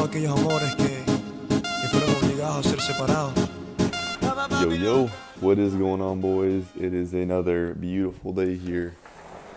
aquellos amores que fueron obligados a ser separados. Yo, what is going on, boys? It is another beautiful day here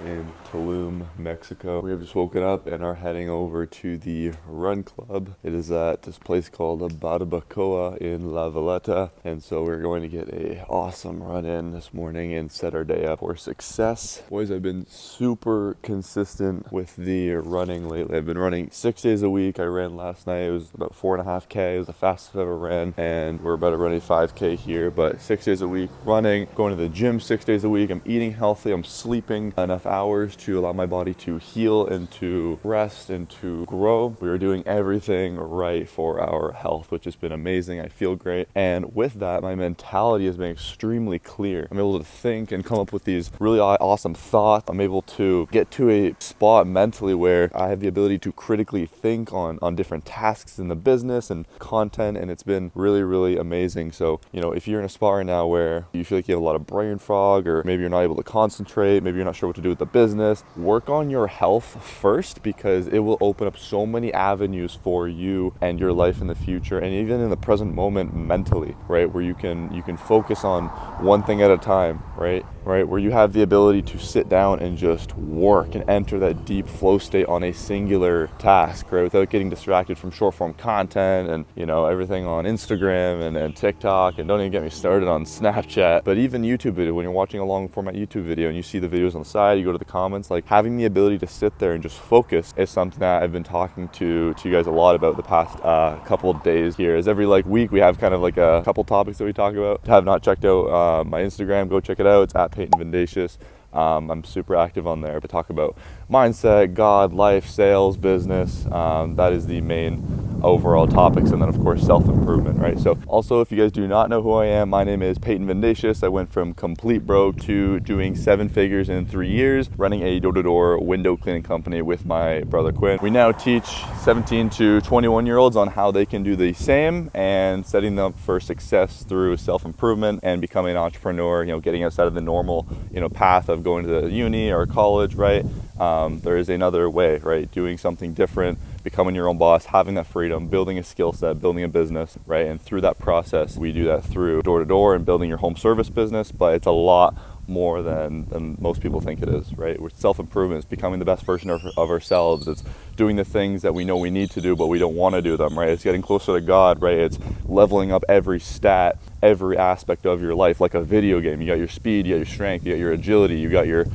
in Tulum, Mexico. We have just woken up and are heading over to the run club. It is at this place called Barbacoa in La Valletta, and so we're going to get a awesome run in this morning and set our day up for success. Boys, I've been super consistent with the running lately. I've been running 6 days a week. I ran last night. It was about 4.5K. It was the fastest I've ever ran, and we're about to run a 5K here, but 6 days a week running, going to the gym 6 days a week. I'm eating healthy. I'm sleeping enough hours to allow my body to heal and to rest and to grow. We are doing everything right for our health, which has been amazing. I feel great. And with that, my mentality has been extremely clear. I'm able to think and come up with these really awesome thoughts. I'm able to get to a spot mentally where I have the ability to critically think on different tasks in the business and content, and it's been really, really amazing. So, if you're in a spot right now where you feel like you have a lot of brain fog, or maybe you're not able to concentrate, maybe you're not sure what to do with the business, work on your health first, because it will open up so many avenues for you and your life in the future, and even in the present moment mentally, right? Where you can focus on one thing at a time, right? Where you have the ability to sit down and just work and enter that deep flow state on a singular task, right? Without getting distracted from short form content and, everything on Instagram and TikTok, and don't even get me started on Snapchat, but even YouTube video. When you're watching a long format YouTube video and you see the videos on the side, you go to the comments, like having the ability to sit there and just focus is something that I've been talking to you guys a lot about the past couple of days here. Is every week we have kind of like a couple topics that we talk about. If you have not checked out my Instagram, go check it out. It's at Peyton Vindacious. I'm super active on there to talk about mindset, God, life, sales, business. That is the main overall topics, and then of course self-improvement, right? So also, if you guys do not know who I am, my name is Peyton Vindacious. I went from complete broke to doing 7 figures in 3 years, running a door-to-door window cleaning company with my brother Quinn. We now teach 17 to 21 year olds on how they can do the same, and setting them up for success through self-improvement and becoming an entrepreneur, getting outside of the normal path of going to the uni or college, right? There is another way, right? Doing something different, becoming your own boss, having that freedom, building a skill set, building a business, right? And through that process, we do that through door-to-door and building your home service business, but it's a lot more than most people think it is, right? With self-improvement, it's becoming the best version of ourselves. It's doing the things that we know we need to do, but we don't want to do them, right? It's getting closer to God, right? It's leveling up every stat, every aspect of your life, like a video game. You got your speed, you got your strength, you got your agility, you got your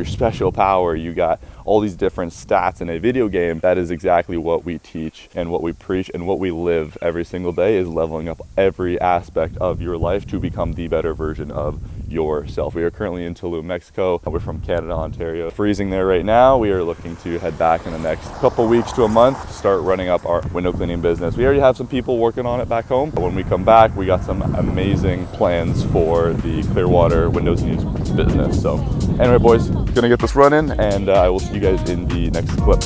special power, you got all these different stats in a video game. That is exactly what we teach and what we preach and what we live every single day, is leveling up every aspect of your life to become the better version of yourself. We are currently in Tulum, Mexico. We're from Canada, Ontario. Freezing there right now. We are looking to head back in the next couple weeks to a month, start running up our window cleaning business. We already have some people working on it back home, but when we come back, we got some amazing plans for the ClearWater windows needs business. So anyway, boys, gonna get this running, and I will see you guys in the next clip.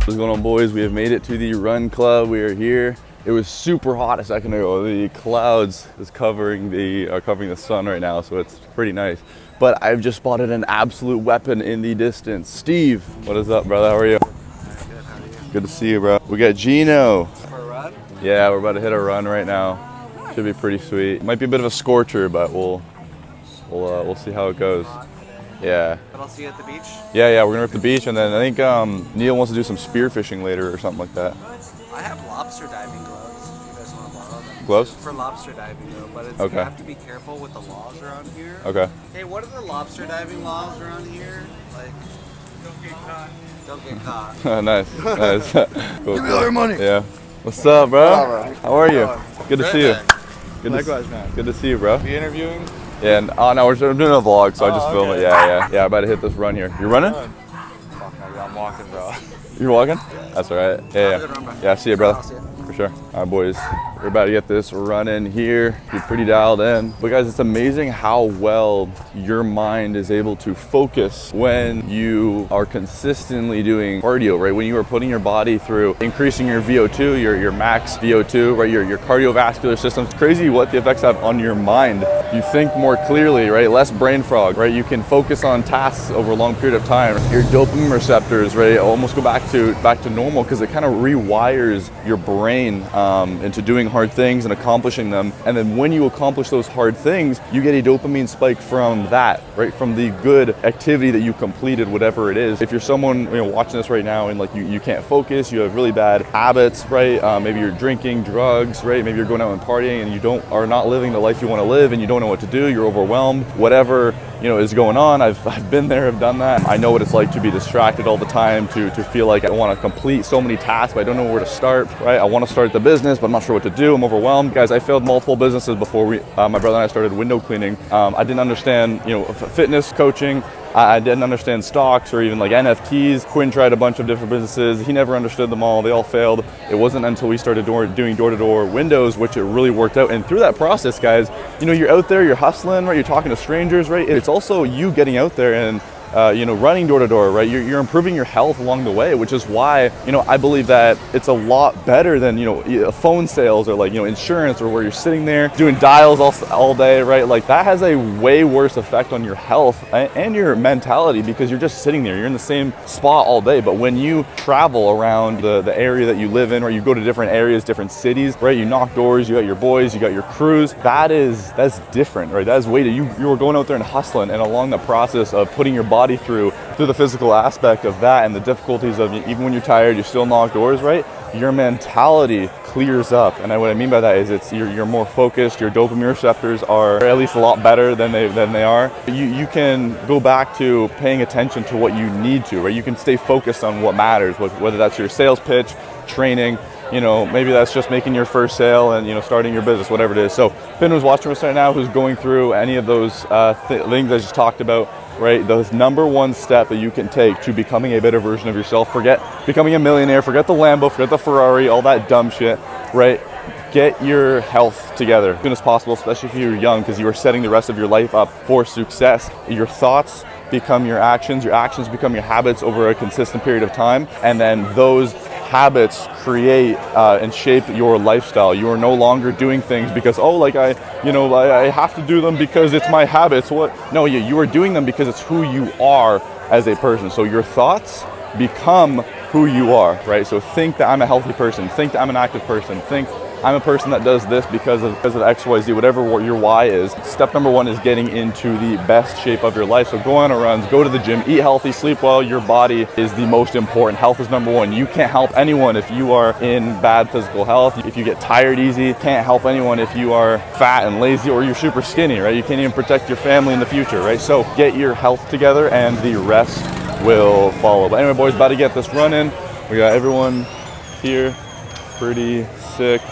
What's going on, boys? We have made it to the run club. We are here. It was super hot a second ago. The clouds is covering the sun right now, so it's pretty nice. But I've just spotted an absolute weapon in the distance. Steve, what is up, brother? How are you? Good. How are you? Good to see you, bro. We got Gino. For a run? Yeah, we're about to hit a run right now. Should be pretty sweet. Might be a bit of a scorcher, but we'll see how it goes. Yeah. But I'll see you at the beach? Yeah, we're gonna rip the beach, and then I think Neil wants to do some spear fishing later or something like that. I have lobster diving gloves, if you guys want to borrow them. Gloves? For lobster diving though, but it's, okay. You have to be careful with the laws around here. Okay. Hey, what are the lobster diving laws around here? Like, don't get caught. Don't get caught. Nice. Cool, Give me all your money. Yeah. What's up, bro? How are you? Good to see you. Likewise, man. Good to see you, bro. Be interviewing? Yeah, and no, we're doing a vlog, so I just film it. Yeah. I'm about to hit this run here. You running? Fuck no, I'm walking, bro. You're walking? That's all right. Yeah. Have a good run, bro. Yeah, see you, brother. I'll see you. For sure. All right, boys. We're about to get this running here. You're pretty dialed in. But guys, it's amazing how well your mind is able to focus when you are consistently doing cardio, right? When you are putting your body through increasing your VO2, your max VO2, right? Your cardiovascular system. It's crazy what the effects have on your mind. You think more clearly, right? Less brain fog, right? You can focus on tasks over a long period of time. Your dopamine receptors, right? Almost go back to normal because it kind of rewires your brain into doing hard things and accomplishing them. And then when you accomplish those hard things, you get a dopamine spike from that, right? From the good activity that you completed, whatever it is. If you're someone watching this right now and like you can't focus, you have really bad habits, right? Maybe you're drinking drugs, right? Maybe you're going out and partying and you are not living the life you want to live and you don't know what to do, you're overwhelmed, whatever is going on. I've been there, I've done that. I know what it's like to be distracted all the time, to feel like I want to complete so many tasks, but I don't know where to start, right? I want to start the business, but I'm not sure what to do. I'm overwhelmed. Guys, I failed multiple businesses before my brother and I started window cleaning. I didn't understand, fitness coaching. I didn't understand stocks or even like NFTs. Quinn tried a bunch of different businesses. He never understood them all. They all failed. It wasn't until we started doing door-to-door windows, which it really worked out. And through that process, guys, you're out there, you're hustling, right? You're talking to strangers, right? It's also you getting out there and running door to door, right? You're improving your health along the way, which is why, I believe that it's a lot better than, phone sales or like, insurance, or where you're sitting there doing dials all day, right? Like that has a way worse effect on your health and your mentality because you're just sitting there. You're in the same spot all day. But when you travel around the area that you live in, or you go to different areas, different cities, right? You knock doors, you got your boys, you got your crews. That's different, right? That is way you were going out there and hustling, and along the process of putting your body through the physical aspect of that and the difficulties of even when you're tired, you still knock doors, right? Your mentality clears up. And what I mean by that is you're more focused, your dopamine receptors are at least a lot better than they are. You can go back to paying attention to what you need to, right? You can stay focused on what matters, whether that's your sales pitch, training, maybe that's just making your first sale and, starting your business, whatever it is. So Finn who's watching us right now, who's going through any of those things I just talked about, right? The number one step that you can take to becoming a better version of yourself, forget becoming a millionaire, forget the Lambo, forget the Ferrari, all that dumb shit, right? Get your health together as soon as possible, especially if you're young, because you are setting the rest of your life up for success. Your thoughts become your actions become your habits over a consistent period of time, and then those habits create and shape your lifestyle. You are no longer doing things because I have to do them because it's my habits. No, you are doing them because it's who you are as a person. So your thoughts become who you are, right? So think that I'm a healthy person, think that I'm an active person, think I'm a person that does this because of XYZ, whatever your why is. Step number one is getting into the best shape of your life. So go on a run, go to the gym, eat healthy, sleep well. Your body is the most important. Health is number one. You can't help anyone if you are in bad physical health. If you get tired easy, can't help anyone if you are fat and lazy or you're super skinny, right? You can't even protect your family in the future, right? So get your health together and the rest will follow. But anyway, boys, about to get this running. We got everyone here, pretty sick.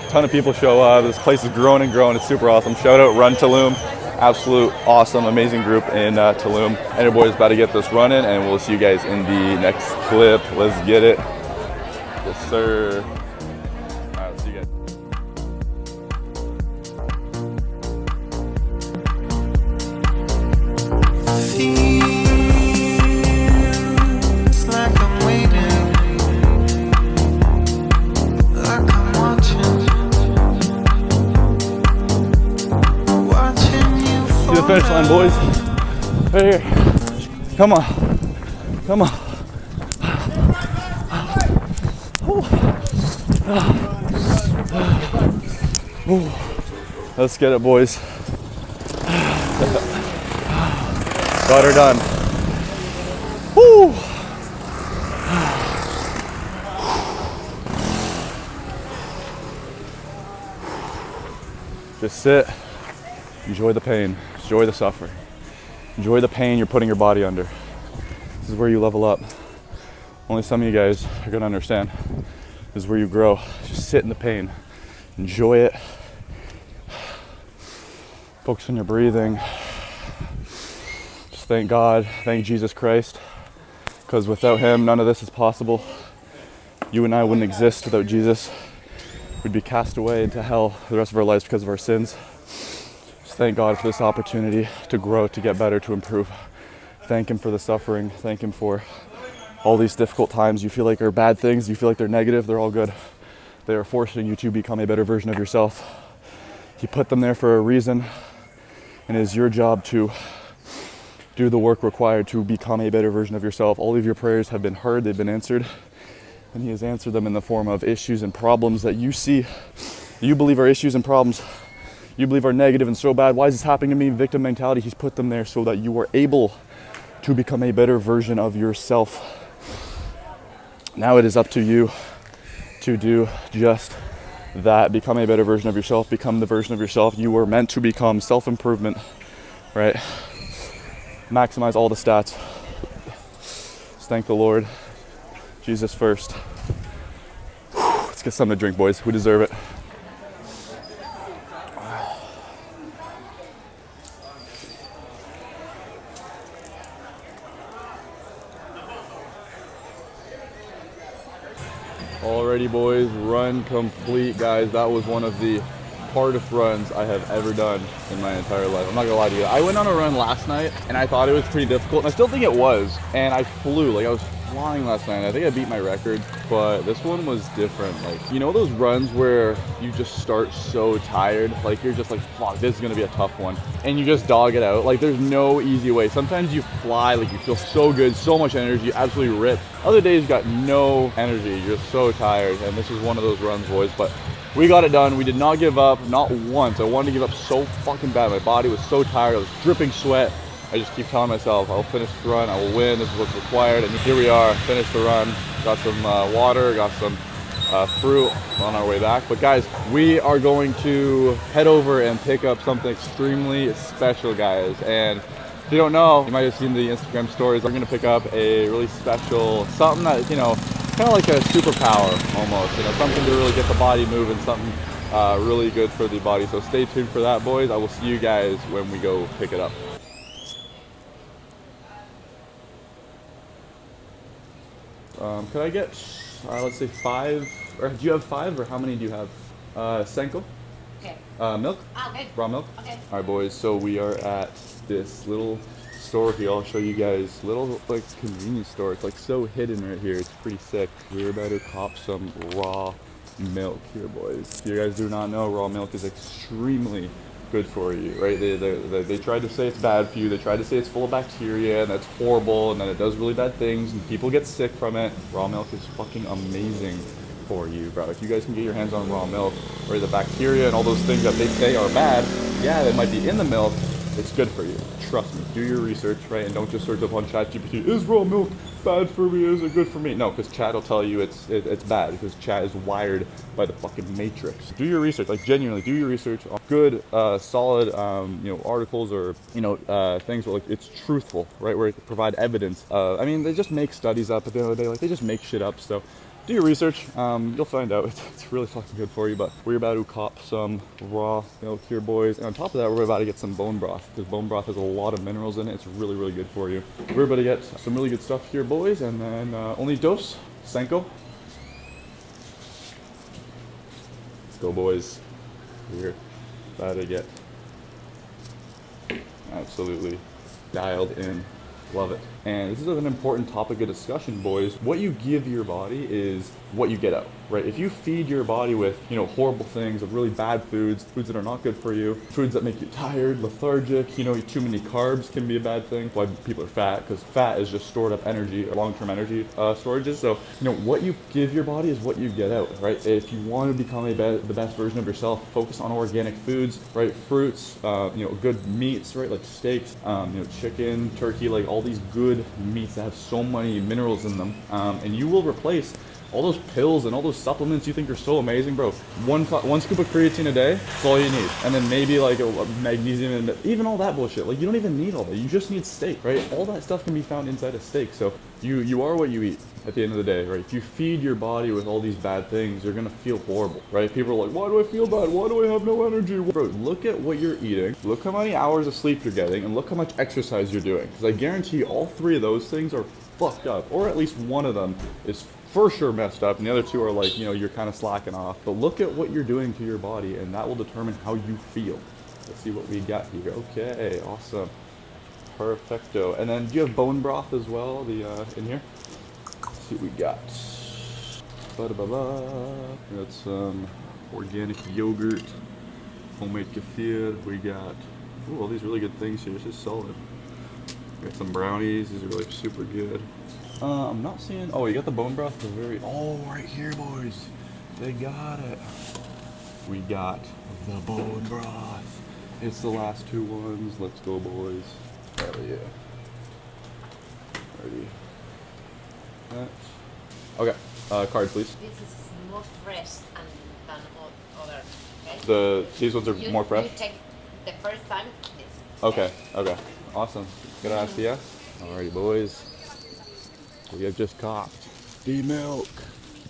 Ton of people show up. This place is growing and growing. It's super awesome. Shout out Run Tulum. Absolute awesome, amazing group in Tulum. And your boys about to get this running, and we'll see you guys in the next clip. Let's get it. Yes, sir. All right, let's see you guys. Feels like I'm waiting, like I'm watching you See the finish line, boys. Right here. Come on. Come on. Let's get it, boys. Got her done. Woo! Just sit. Enjoy the pain. Enjoy the suffering. Enjoy the pain you're putting your body under. This is where you level up. Only some of you guys are gonna understand. This is where you grow. Just sit in the pain. Enjoy it. Focus on your breathing. Just thank God, thank Jesus Christ, because without him, none of this is possible. You and I wouldn't exist without Jesus. we'd be cast away into hell the rest of our lives because of our sins. Just thank God for this opportunity to grow, to get better, to improve. Thank Him for the suffering. Thank Him for all these difficult times you feel like are bad things, you feel like they're negative, they're all good. They are forcing you to become a better version of yourself. He put them there for a reason, and it is your job to do the work required to become a better version of yourself. All of your prayers have been heard, they've been answered, and He has answered them in the form of issues and problems that you see, you believe are issues and problems, you believe are negative and so bad. Why is this happening to me? Victim mentality. He's put them there so that you are able to become a better version of yourself. Now it is up to you to do just that. Become a better version of yourself. Become the version of yourself you were meant to become. Self-improvement, right? Maximize all the stats. Just thank the Lord. Jesus first. Let's get something to drink, boys. We deserve it. Alrighty, boys, run complete, guys. That was one of the hardest runs I have ever done in my entire life. I'm not gonna lie to you. I went on a run last night and I thought it was pretty difficult, and I still think it was. And I flew, like I was flying last night. I think I beat my record, but this one was different. Like, you know those runs where you just start so tired, like you're just like, fuck, this is gonna be a tough one, and you just dog it out. Like, there's no easy way. Sometimes you fly, like you feel so good, so much energy, you absolutely rip. Other days you got no energy, you're so tired, and this is one of those runs, boys. But we got it done. We did not give up, not once. I wanted to give up so fucking bad. My body was so tired, I was dripping sweat. I just keep telling myself, I'll finish the run, I will win, this is what's required. And here we are, finished the run. Got some water, got some fruit on our way back. But guys, we are going to head over and pick up something extremely special, guys. And if you don't know, you might have seen the Instagram stories. We're gonna pick up a really special, something that, you know, kind of like a superpower almost, you know, something to really get the body moving, something really good for the body. So stay tuned for that, boys. I will see you guys when we go pick it up. Could I get, let's say 5, or do you have 5, or how many do you have? Senko? Okay. Milk? Okay. Raw milk? Okay. All right, boys, so we are at this little store here. I'll show you guys, little like convenience store. It's like so hidden right here. It's pretty sick. We're about to cop some raw milk here, boys. If you guys do not know, raw milk is extremely good for you, right? They tried to say it's bad for you. They tried to say it's full of bacteria and that's horrible and that it does really bad things and people get sick from it. Raw milk is fucking amazing for you, bro. If you guys can get your hands on raw milk, where the bacteria and all those things that they say are bad, yeah, they might be in the milk, it's good for you. Trust me. Do your research, right? And don't just search up on ChatGPT, is raw milk bad for me? Is it good for me? No, because Chat will tell you it's bad, because Chat is wired by the fucking matrix. Do your research, like genuinely do your research on good, solid, you know, articles or, you know, things where like it's truthful, right? Where it can provide evidence. I mean, they just make studies up at the end of the day, like they just make shit up. So do your research, you'll find out. It's really fucking good for you. But we're about to cop some raw milk here, boys. And on top of that, we're about to get some bone broth, because bone broth has a lot of minerals in it. It's really, really good for you. We're about to get some really good stuff here, boys. And then only dose, Senko. Let's go, boys. We're about to get absolutely dialed in. Love it. And this is an important topic of discussion, boys. What you give your body is what you get out, right? If you feed your body with, you know, horrible things, of really bad foods, foods that are not good for you, foods that make you tired, lethargic, you know, too many carbs can be a bad thing. Why people are fat, because fat is just stored up energy, long-term energy storages. So, you know, what you give your body is what you get out, right? If you want to become the best version of yourself, focus on organic foods, right? Fruits, you know, good meats, right? Like steaks, you know, chicken, turkey, like all these good meats that have so many minerals in them, and you will replace all those pills and all those supplements you think are so amazing, bro. One scoop of creatine a day, that's all you need. And then maybe like a magnesium and even all that bullshit. Like, you don't even need all that. You just need steak, right? All that stuff can be found inside a steak. So you are what you eat at the end of the day, right? If you feed your body with all these bad things, you're gonna feel horrible, right? People are like, why do I feel bad? Why do I have no energy? Bro, look at what you're eating. Look how many hours of sleep you're getting, and look how much exercise you're doing. Because I guarantee all 3 of those things are fucked up, or at least one of them is for sure messed up, and the other two are like, you know, you're kind of slacking off. But look at what you're doing to your body, and that will determine how you feel. Let's see what we got here. Okay, awesome. Perfecto. And then do you have bone broth as well, in here? Let's see what we got. Ba-da-ba-ba. We got some organic yogurt, homemade kefir. We got, ooh, all these really good things here. This is solid. We got some brownies. These are like super good. I'm not seeing, oh, you got the bone broth? The very, oh, right here, boys. They got it. We got the bone broth. It's the last two ones. Let's go, boys. Hell yeah. Ready. Okay, cards, please. This is more fresh than other. Okay? These ones are more fresh? You take the first time this. Okay, okay. Awesome. Good on yes. Alrighty, boys. We have just copped the milk.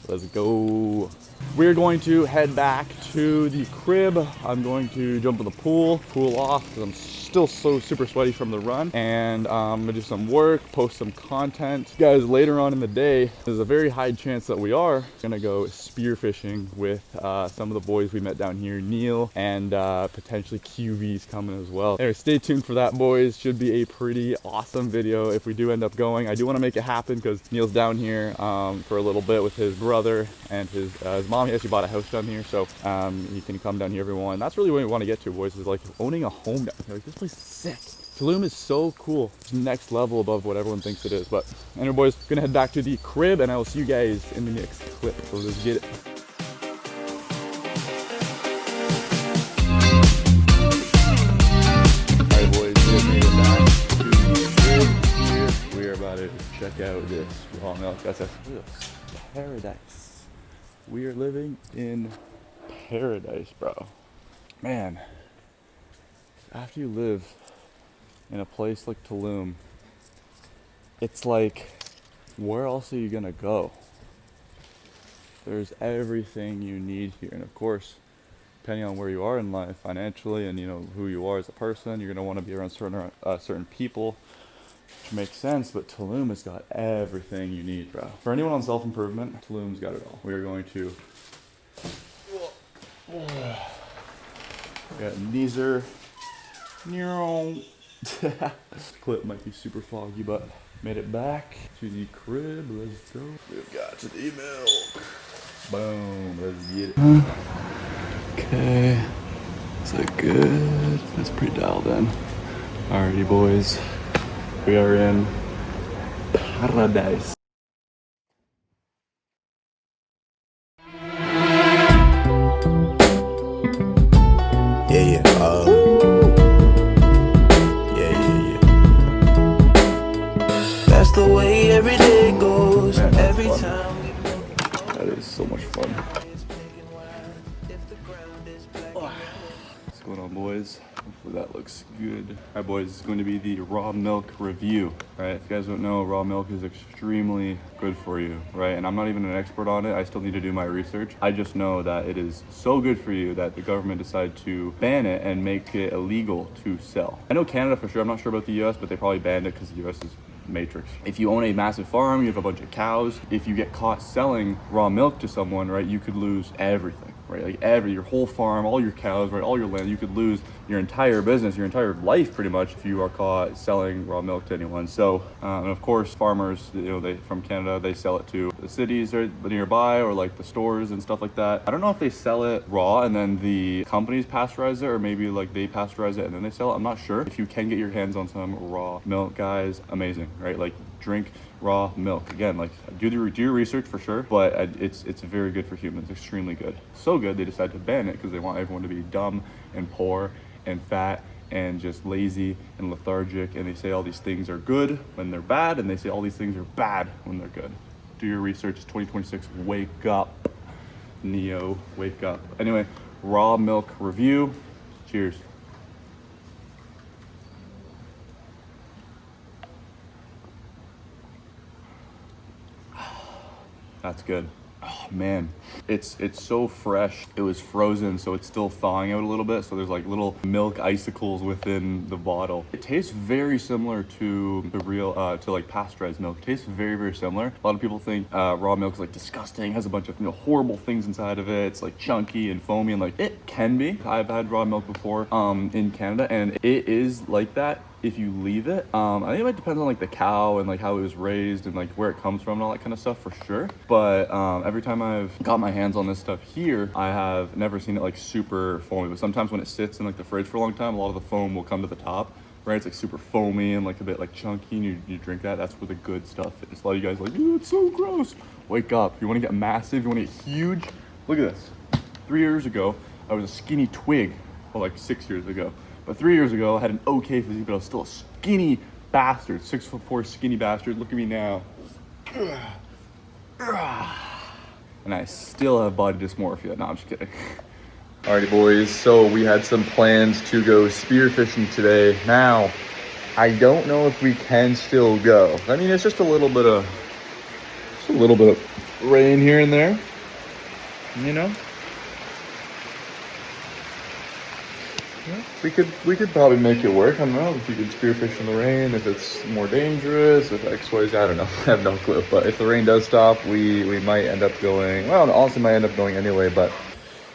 Let's go. We're going to head back to the crib. I'm going to jump in the pool, cool off, because I'm still so super sweaty from the run. And I'm gonna do some work, post some content. Guys, later on in the day, there's a very high chance that we are gonna go spearfishing with some of the boys we met down here, Neil, and potentially QV's coming as well. Anyway, stay tuned for that, boys. Should be a pretty awesome video if we do end up going. I do wanna make it happen because Neil's down here for a little bit with his brother and his mom. He actually bought a house down here, so he can come down here every once. That's really what we want to get to, boys, is like owning a home down here. Like, this place is sick. Tulum is so cool. It's next level above what everyone thinks it is. But anyway, boys, gonna head back to the crib, and I will see you guys in the next clip. So let's get it. Alright, boys, we have made it back to the crib here. We are about to check out this raw milk. That's paradise. We are living in paradise, bro. Man, after you live in a place like Tulum, it's like, where else are you gonna go? There's everything you need here. And of course, depending on where you are in life financially and, you know, who you are as a person, you're gonna want to be around certain people, which makes sense. But Tulum has got everything you need, bro. For anyone on self-improvement, Tulum's got it all. We are going to, we got Neezer. Clip might be super foggy, but made it back to the crib. Let's go. We've got the milk. Boom. Let's get it. Okay. Is that good? That's pretty dialed in. Alrighty, boys. We are in paradise. Yeah. That's the way every day goes. Man, that's Every fun. time we That is so much fun. What's going on, boys? Hopefully that looks good. Alright, boys, it's going to be the raw milk review. Right? If you guys don't know, raw milk is extremely good for you, right? And I'm not even an expert on it. I still need to do my research. I just know that it is so good for you that the government decided to ban it and make it illegal to sell. I know Canada for sure. I'm not sure about the US, but they probably banned it because the US is matrix. If you own a massive farm, you have a bunch of cows, if you get caught selling raw milk to someone, right, you could lose everything, right? Like your whole farm, all your cows, right, all your land, you could lose your entire business, your entire life pretty much if you are caught selling raw milk to anyone. So, and of course, farmers, you know, they from Canada, they sell it to the cities right nearby or like the stores and stuff like that. I don't know if they sell it raw and then the companies pasteurize it, or maybe like they pasteurize it and then they sell it. I'm not sure. If you can get your hands on some raw milk, guys, amazing, right? Like, drink raw milk. Again, like, do your research for sure, but it's very good for humans, extremely good. So good they decided to ban it because they want everyone to be dumb and poor and fat and just lazy and lethargic, and they say all these things are good when they're bad, and they say all these things are bad when they're good. Do your research. It's 2026. Wake up, Neo. Wake up. Anyway, raw milk review. Cheers. That's good. Oh, Man, it's so fresh. It was frozen, so it's still thawing out a little bit. So there's like little milk icicles within the bottle. It tastes very similar to the real, to like pasteurized milk. It tastes very, very similar. A lot of people think raw milk is like disgusting, has a bunch of horrible things inside of it. It's like chunky and foamy, and like it can be. I've had raw milk before in Canada, and it is like that if you leave it. I think it might depend on like the cow and like how it was raised and like where it comes from and all that kind of stuff for sure. But every time I've got my hands on this stuff here, I have never seen it like super foamy. But sometimes when it sits in like the fridge for a long time, a lot of the foam will come to the top, right? It's like super foamy and like a bit like chunky, and you drink that. That's where the good stuff is. A lot of you guys are like, ew, it's so gross. Wake up. You want to get massive, you want to get huge. Look at this. 3 years ago, I was a skinny twig. Well, like 6 years ago. But 3 years ago, I had an okay physique, but I was still a skinny bastard. 6'4" skinny bastard. Look at me now. And I still have body dysmorphia. No, I'm just kidding. Alrighty, boys. So we had some plans to go spearfishing today. Now, I don't know if we can still go. I mean, it's just a little bit of rain here and there, you know. Yeah, we could probably make it work. I don't know if you could spearfish in the rain, if it's more dangerous, if X, Y, Z, I don't know. I have no clue. But if the rain does stop, we might end up going, well, honestly might end up going anyway, but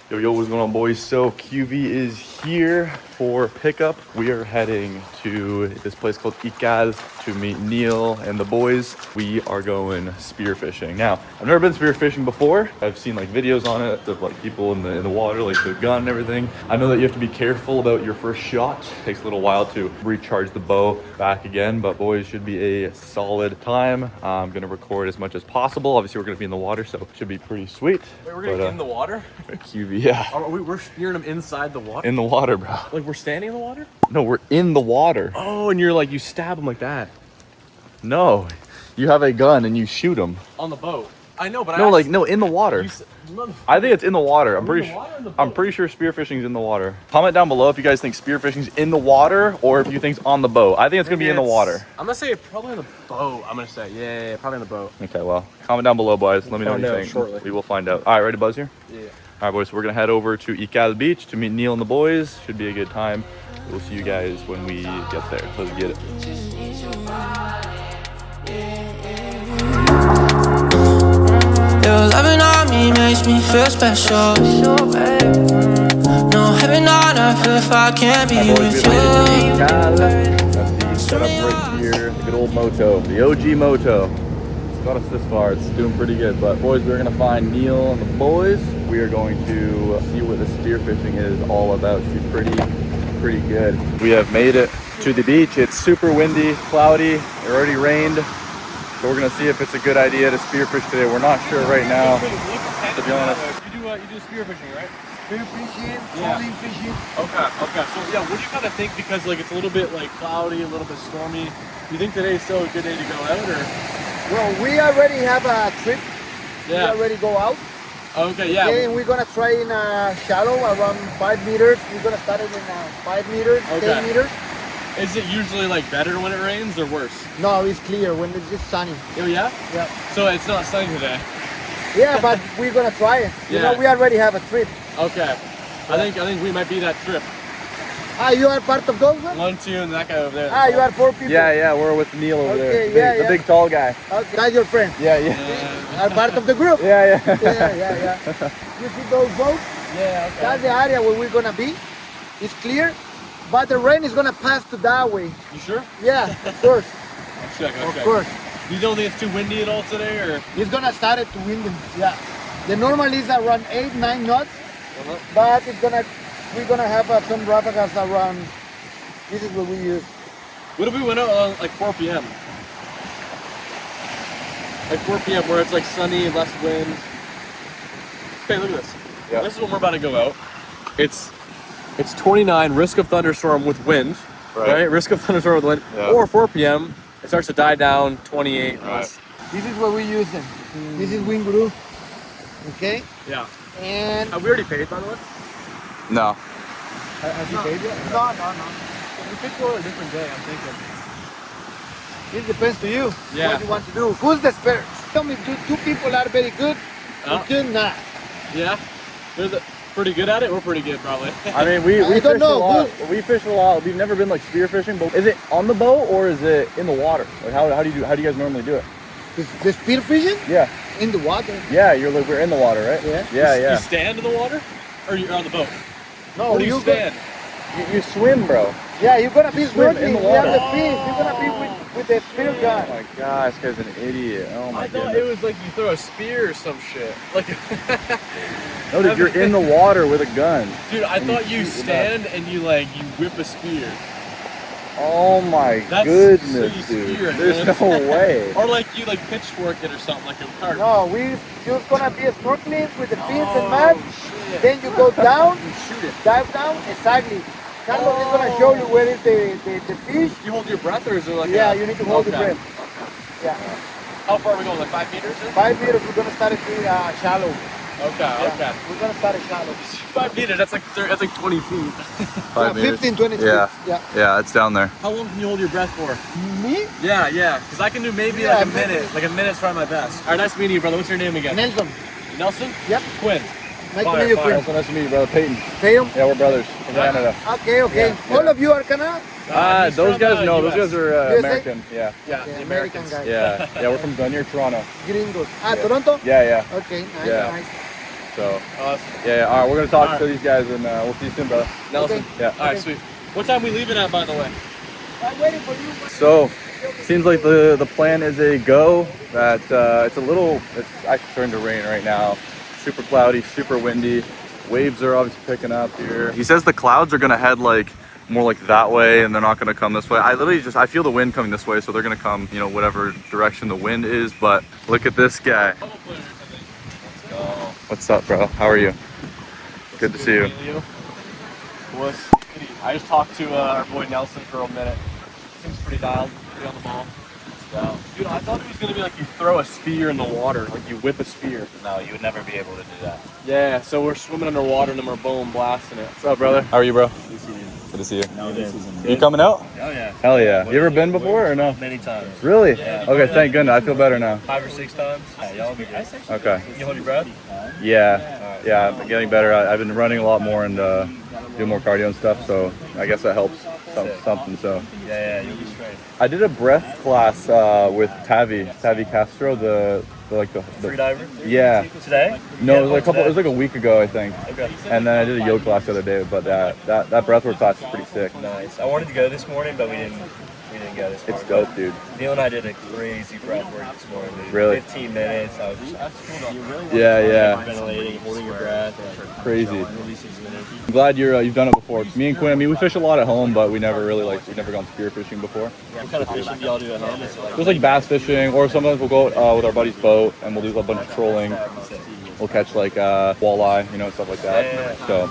yo, what's going on, boys? So QV is here for pickup. We are heading to this place called Ical to meet Neil and the boys. We are going spearfishing. Now, I've never been spearfishing before. I've seen like videos on it of like people in the water, like the gun and everything. I know that you have to be careful about your first shot. It takes a little while to recharge the bow back again, but boys, should be a solid time. I'm gonna record as much as possible. Obviously, we're gonna be in the water, so it should be pretty sweet. Wait, we're gonna get in the water? QV, yeah. We're spearing them inside the water? In the water, bro. Like we're standing in the water? No, we're in the water. Oh, and you're like, you stab them like that. No, you have a gun and you shoot them. On the boat. I know, but no, in the water. I think it's in the water. I'm pretty sure spearfishing's in the water. Comment down below if you guys think spearfishing's in the water or if you think's on the boat. I think it's gonna be in the water. I'm gonna say probably on the boat. I'm gonna say, yeah, probably on the boat. Okay, well, comment down below, boys. Let me know what you think. Shortly. We will find out. All right, ready to buzz here? Yeah. All right, boys, so we're gonna head over to Ical Beach to meet Neil and the boys. Should be a good time. We'll see you guys when we get there. Let's get it. Your loving on me makes me feel special. No heaven on earth if I can't be with you. That's the setup right here. The good old moto, the OG moto. It's got us this far. It's doing pretty good. But boys, we're gonna find Neil and the boys. We are going to see what the spearfishing is all about. Should be pretty good. We have made it to the beach. It's super windy, cloudy. It already rained. So we're gonna see if it's a good idea to spearfish today. We're not sure right now, to be honest. You do spearfishing, right? Spearfishing, Yeah. trolling fishing. Okay. So yeah, what do you kind of think? Because like it's a little bit like cloudy, a little bit stormy. Do you think today is still a good day to go out, or? Well, we already have a trip. Yeah. We already go out. Okay. Yeah. Okay, and we're gonna try in shallow, around 5 meters. We're gonna start it in 5 meters, Okay. 10 meters. Is it usually like better when it rains or worse? No, it's clear when it's just sunny. Oh yeah. Yeah. So it's not sunny today. Yeah, but we're gonna try it. You Yeah. know, we already have a trip. Okay. I think we might be that trip. You are part of those ones? 1, 2, and that guy over there. You are 4 people. Yeah, we're with Neil over there. Okay, The big tall guy. Okay, that's your friend. Yeah. Are part of the group. Yeah. Yeah. You see those boats? Yeah. Okay. That's the area where we're gonna be. It's clear, but the rain is gonna pass to that way. You sure? Yeah, of course. I'll check. Of course. You don't think it's too windy at all today, or? It's gonna start it to wind. Yeah. The normal is around 8-9 knots, but we're gonna have some rapagas around. This is what we use. What if we went out like 4 p.m.? Like 4 p.m. where it's like sunny, less wind. Okay, look at this. Yeah. This is when we're about to go out. It's 29, risk of thunderstorm with wind, right? Risk of thunderstorm with wind. Yeah. Or 4 p.m. It starts to die down, 28. Right. This is what we use them. This is wing guru. Okay. Yeah. And Have we already paid, by the way? No. Have you paid yet? no. We could go a different day, I'm thinking. It depends to you. Yeah. What you want to do. Who's the spare? Tell me, two people are very good. Oh. We cannot. Yeah, they're pretty good at it. We're pretty good, probably. I mean, we I fish don't a know. lot. We fish a lot. We've never been like spear fishing, but is it on the boat or is it in the water? Like how do you guys normally do it? The spear fishing Yeah. in the water. Yeah, we're in the water, right? Yeah. Yeah. You stand in the water, or you're on the boat? No, Where do you stand? You swim, bro. Yeah, you're gonna be Swim snorkeling. in the We have water. the fish. You're gonna be with the spear gun. Oh my gosh, this guy's an idiot. Oh my I thought goodness. it was like you throw a spear or some shit. Like, No, dude, you're in the water with a gun. dude, I thought you stand and you whip a spear. Oh my That's goodness, so you dude. spear it, There's man. no way. Or like you pitchfork it or something like a cart. No, we just gonna be snorkeling with the fins and Oh, mats. shit. Then you go down, You shoot it. dive down, exactly. Carlos is gonna show you where is the fish. You hold your breath, or is it like Yeah, you need to hold the Okay. breath. Yeah, How far are we going? Like 5 meters? 5 meters. We're gonna start it shallow. Okay, Yeah, okay. we're gonna start it shallow. 5 meters. That's like 20 feet. 5 meters. 15, 20 feet. Yeah. Yeah. Yeah, it's down there. How long can you hold your breath for? Me? Yeah. Because I can do maybe Yeah, like a maybe. minute. Like a minute's probably my best. All right, nice meeting you, brother. What's your name again? Nelson. Nelson? Yep. Quinn. Nice Fire, to meet you, fire. Quinn. Also nice to meet you, brother. Peyton. Peyton? Yeah, we're brothers from Canada. Okay. Yeah. All of you are Canada? He's Those from, guys, no, US. those guys are USA? American. Yeah. Yeah, The the American Americans. guys. Yeah, we're from near Toronto. Gringos. Yeah. Toronto? Yeah. Okay, nice, Yeah. nice. So, Awesome. yeah, all right, we're gonna talk All to right. these guys and we'll see you soon, brother. Nelson. Okay. Yeah. All right, sweet. What time we leaving at, by the way? I'm waiting for you. So, seems like the plan is a go. That it's actually starting to rain right now. Super cloudy, super windy. Waves are obviously picking up here. He says the clouds are gonna head more like that way and they're not gonna come this way. I feel the wind coming this way, so they're gonna come, whatever direction the wind is. But look at this guy. What's up, bro? How are you? Good to see you. I just talked to our boy Nelson for a minute. Seems pretty dialed, pretty on the ball. Dude, I thought it was gonna be like you throw a spear in the water, like you whip a spear. No, you would never be able to do that. Yeah, so we're swimming underwater and then we're boom blasting it. What's up, brother? How are you, bro? Good to see you. No, this isn't. You coming out? Oh yeah. Hell yeah. You ever been before or no? Many times. Really? Yeah. Okay, thank goodness. I feel better now. 5 or 6 times. Yeah, y'all be good. Okay. You hold your breath? Yeah, I'm getting better. I've been running a lot more and doing more cardio and stuff, so I guess that helps something. So Yeah, you'll be straight. I did a breath class with Tavi Castro, the Freediver? Yeah. Today? No, Yeah, it was like a week ago, I think. Okay. And then I did a yoga class the other day, but that breathwork class is pretty sick. Nice. I wanted to go this morning, but we didn't go this far. It's dope, dude. Neil and I did a crazy breath work this morning. Dude. Really? 15 minutes. I was just Yeah. ventilating, holding your breath. Crazy. Releasing some energy. I'm glad you've done it before. Me and Quinn, we fish a lot at home, but we've never gone spear fishing before. What kind of fishing do y'all do at home? Is it Just like bass fishing, or sometimes we'll go out with our buddy's boat and we'll do a bunch of trolling. We'll catch like walleye, stuff like that. Yeah. So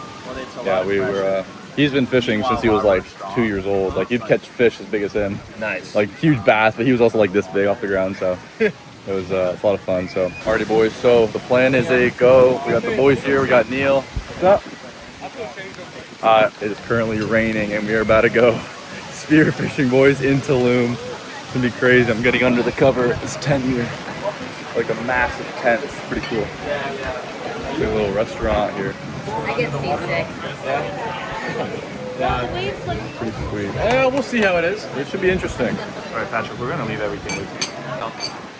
yeah, we were. He's been fishing since he was like 2 years old. Like he'd catch fish as big as him, Nice. like huge bass, but he was also like this big off the ground. So it was it's a lot of fun. So alrighty, boys. So the plan is a go. We got the boys here. We got Neil. What's up? It is currently raining and we are about to go spear fishing, boys, in Tulum. It's gonna be crazy. I'm getting under the cover of this tent here, like a massive tent. It's pretty cool. It's like a little restaurant here. I get seasick. Yeah. The waves look Pretty sweet. Yeah, we'll see how it is. It should be interesting. All right, Patrick, we're gonna leave everything with you. No,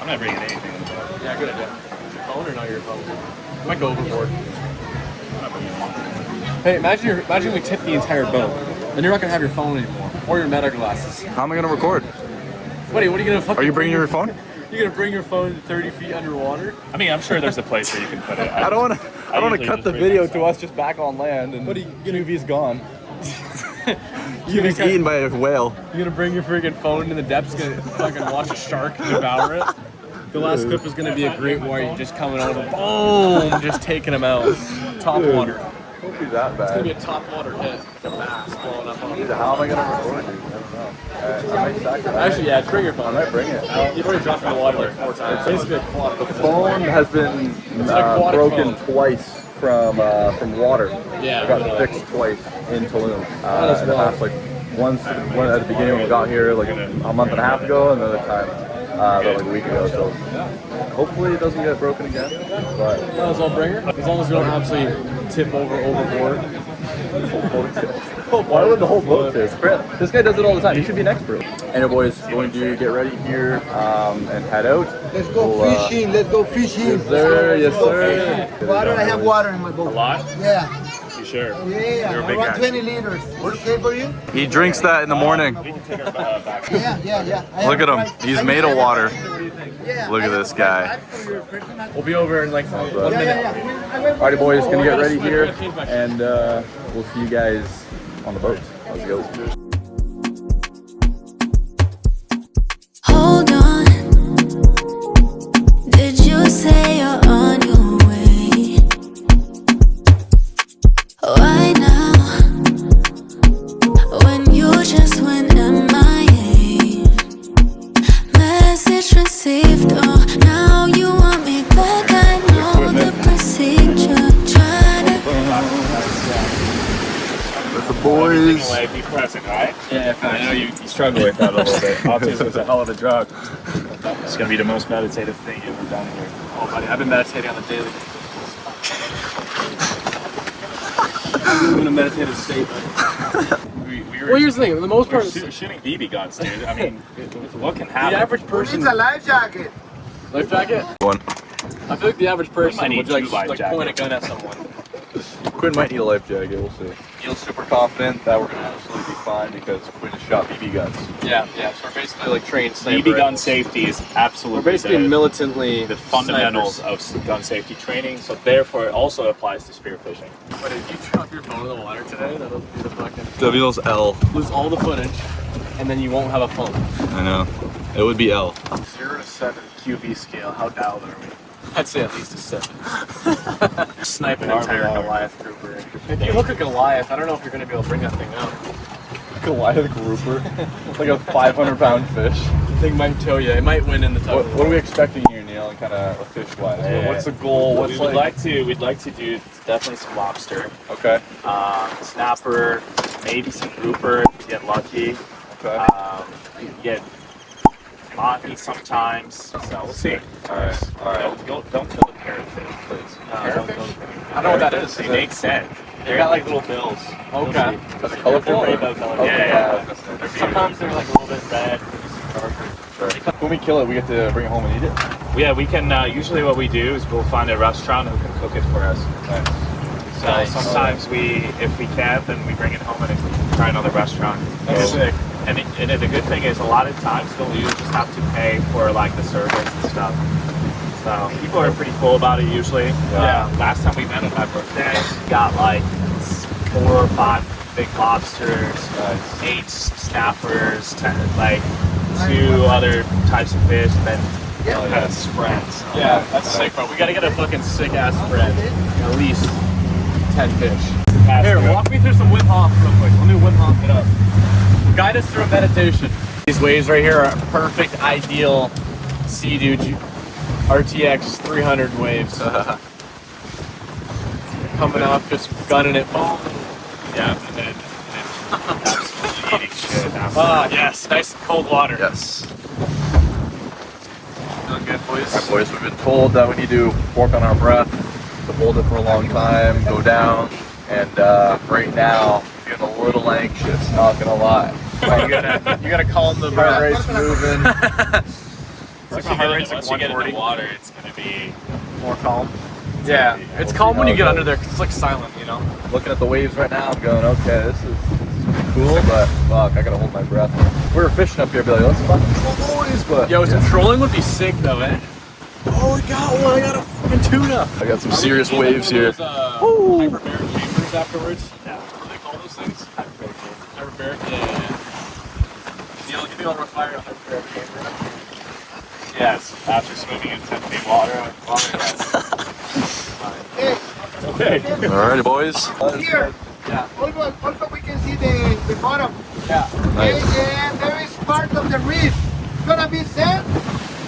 I'm not bringing anything in the boat. Yeah, good idea. Your phone or not your phone? Might go overboard. Hey, imagine we tip the entire boat. Then you're not gonna have your phone anymore, or your meta glasses. How am I gonna record? What are you gonna fucking? Are you bringing your phone? You're gonna bring your phone 30 feet underwater? I mean, I'm sure there's a place where you can put it. I don't want to usually cut just the bring video my to us just back on land and What are you QV's gone. You QV's eaten by a whale. You're gonna bring your freaking phone in the depths, gonna fucking watch a shark devour it. The last clip is gonna be a great warrior just coming over, boom, just taking him out. Top water. Won't be that It's gonna be bad. a top water hit. Like a bass blowing up on it. How am I gonna record, dude? I don't know. I might sacrifice. Actually, yeah, just bring your phone. I might bring it. You've already dropped in the water like 4 times. It's basically a aquatic. The phone has been an aquatic broken phone. twice from water. Yeah, I got really. fixed twice in Tulum. That is in the wild. past, like one at the beginning when we got here, like a month and a half ago, and another time about like a week ago. So hopefully it doesn't get broken again. But I'll bring her. As long as we don't absolutely tip overboard. why would the whole boat this? This guy does it all the time. He should be an expert. And boys, going to get ready here and head out. Let's go fishing. Let's go fishing. Yes, sir. Yes, sir. Water. I have water in my boat. A lot? Yeah. You sure? Yeah. You're a big Around guy. 20 liters. Okay for you? He drinks that in the morning. We can take our back. Yeah. Look at him. He's made of water. Yeah. Look at this guy. We'll be over in like 1 minute. Yeah. Alrighty, boys, gonna get ready here, and we'll see you guys on the boat. Let's go. Hold on. Did you say you're on your way? Why now? When you just went MIA. Message received. Oh, now you want me back. I know the procedure. Trying to. With the boys. Away, be present, right? Yeah, I know you struggle with that a little bit. Autism is a hell of a drug. It's gonna be the most meditative thing you've ever done here. Oh, buddy, I've been meditating on the daily. I'm in a meditative state. Well, here's the thing. The most part is shooting BB guns, dude. I mean, what can the happen? average person. It's a life jacket. Life jacket. One. I feel like the average person might need would like, two life point a jackets. gun at someone. Quinn might need a life jacket. We'll see. Neil's super confident that we're gonna absolutely be fine because Quinn has shot BB guns. Yeah. So we're basically like trained snipers. BB gun safety is absolutely We're basically militantly the fundamentals of gun safety training. So therefore, it also applies to spearfishing. But if you drop your phone in the water today, that'll be the fucking WL's L. lose all the footage, and then you won't have a phone. I know. It would be L. 0 to 7 QV scale. How dialed are we? I'd say at least a 7. Snipe an entire Goliath grouper. If you look at Goliath, I don't know if you're going to be able to bring that thing out. Goliath grouper. Like a 500-pound fish. Thing might tow you. It might win in the tug. What are we expecting here, Neil? Kind of fish-wise. What's the goal? What's We'd like to do definitely some lobster, Okay. snapper, maybe some grouper if you get lucky. Okay. You can get mahi sometimes. So we'll see. All right. Don't kill the parrotfish, please. No, don't kill the parrotfish. I don't know what that is. They make sense. They got like little bills. Okay. That's colorful. Rainbow color. Okay. Yeah. Sometimes they're like a little bit red. When we kill it, we get to bring it home and eat it. Yeah, we can. Usually, what we do is we'll find a restaurant who can cook it for us. So sometimes if we can, then we bring it home and try another restaurant. That's sick. And the good thing is, a lot of times you just have to pay for like the service and stuff. So people are pretty cool about it usually. Yeah. Last time we met on my birthday, got like 4 or 5 big lobsters, 8 snappers, 10, like 2 other types of fish, and then kind of spreads. Yeah, that's sick, bro. We gotta get a fucking sick ass spread. At least 10 fish. Here, walk me through some Wim Hof real quick. Let me Wim Hof it up. Guide us through a meditation. These waves right here are perfect, ideal Sea-Doo RTX 300 waves. Coming up, just gunning it. Yeah, and then absolutely eating shit. Yes, nice and cold water. Yes. Feeling good, boys? All right, boys, we've been told that we need to work on our breath, to hold it for a long time, go down, and right now, feeling a little anxious, not gonna lie. You gotta calm the heart rate's moving. Once you get in the water, it's gonna be More calm. Yeah, it's calm when you get under there because it's like silent, you know? Looking at the waves right now, I'm going, okay, this is pretty cool, but fuck, I gotta hold my breath. If we were fishing up here, I'd be like, let's fucking go, boys, but... Yo, some trolling would be sick though, eh? Oh, we got one, I got a fucking tuna! I got some serious waves here. Hyperbaric chambers afterwards. Yeah. What do they call those things? Hyperbaric, yeah. Neil, give me all the fire on hyperbaric chamber. yes. After swimming in 10 feet water, yes. Okay. Alrighty, boys. Here. Yeah. Also we can see the bottom. Yeah. Okay, and there is part of the reef. It's gonna be sand,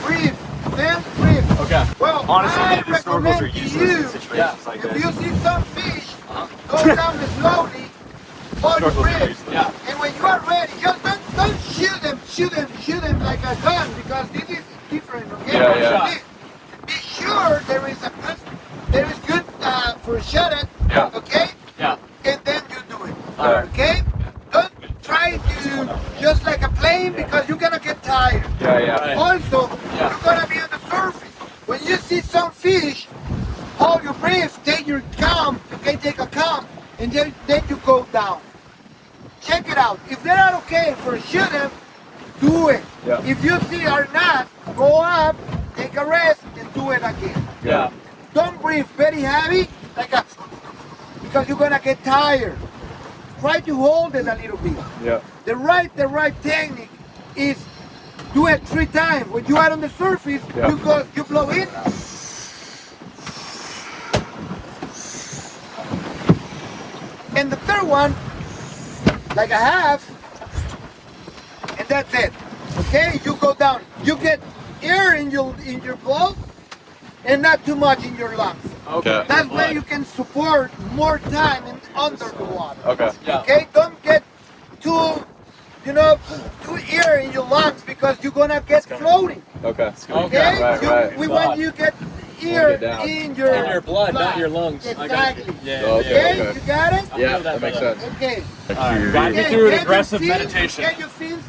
reef, sand, reef. Okay. Well, Honestly, I the snorkels are recommend to useless you, in situations like if this. you see some fish, go down slowly on the Snorkels are reef. useless. Yeah. And when you are ready, just don't shoot them like a gun, because this is Okay? Yeah. Be sure there is good for shut it. Yeah. Okay? Yeah. And then you do it. Alright. Okay? Don't try to just like a plane because you're gonna get tired. Yeah. Also, you're gonna be on the surface. When you see some fish, hold your breath, take your calm, okay, take a calm, and then you go down. Check it out. If they're not okay for a shoot them, do it. Yeah. If you see are not, go up, take a rest, and do it again. Yeah. Don't breathe very heavy, because you're gonna get tired. Try to hold it a little bit. Yeah. The right technique is do it 3 times. When you are on the surface, you blow in. And the third one, like a half, and that's it. Okay, you go down. You get air in your blood, and not too much in your lungs. Okay. That's where you can support more time under the water. Okay. Okay, don't get too air in your lungs because you're gonna get floating. Okay. Okay, Right. We want you get air down. in your blood, not your lungs. Exactly. Okay. You got it? Yeah, that makes sense. Okay. Guide me through an aggressive meditation. Get your fins.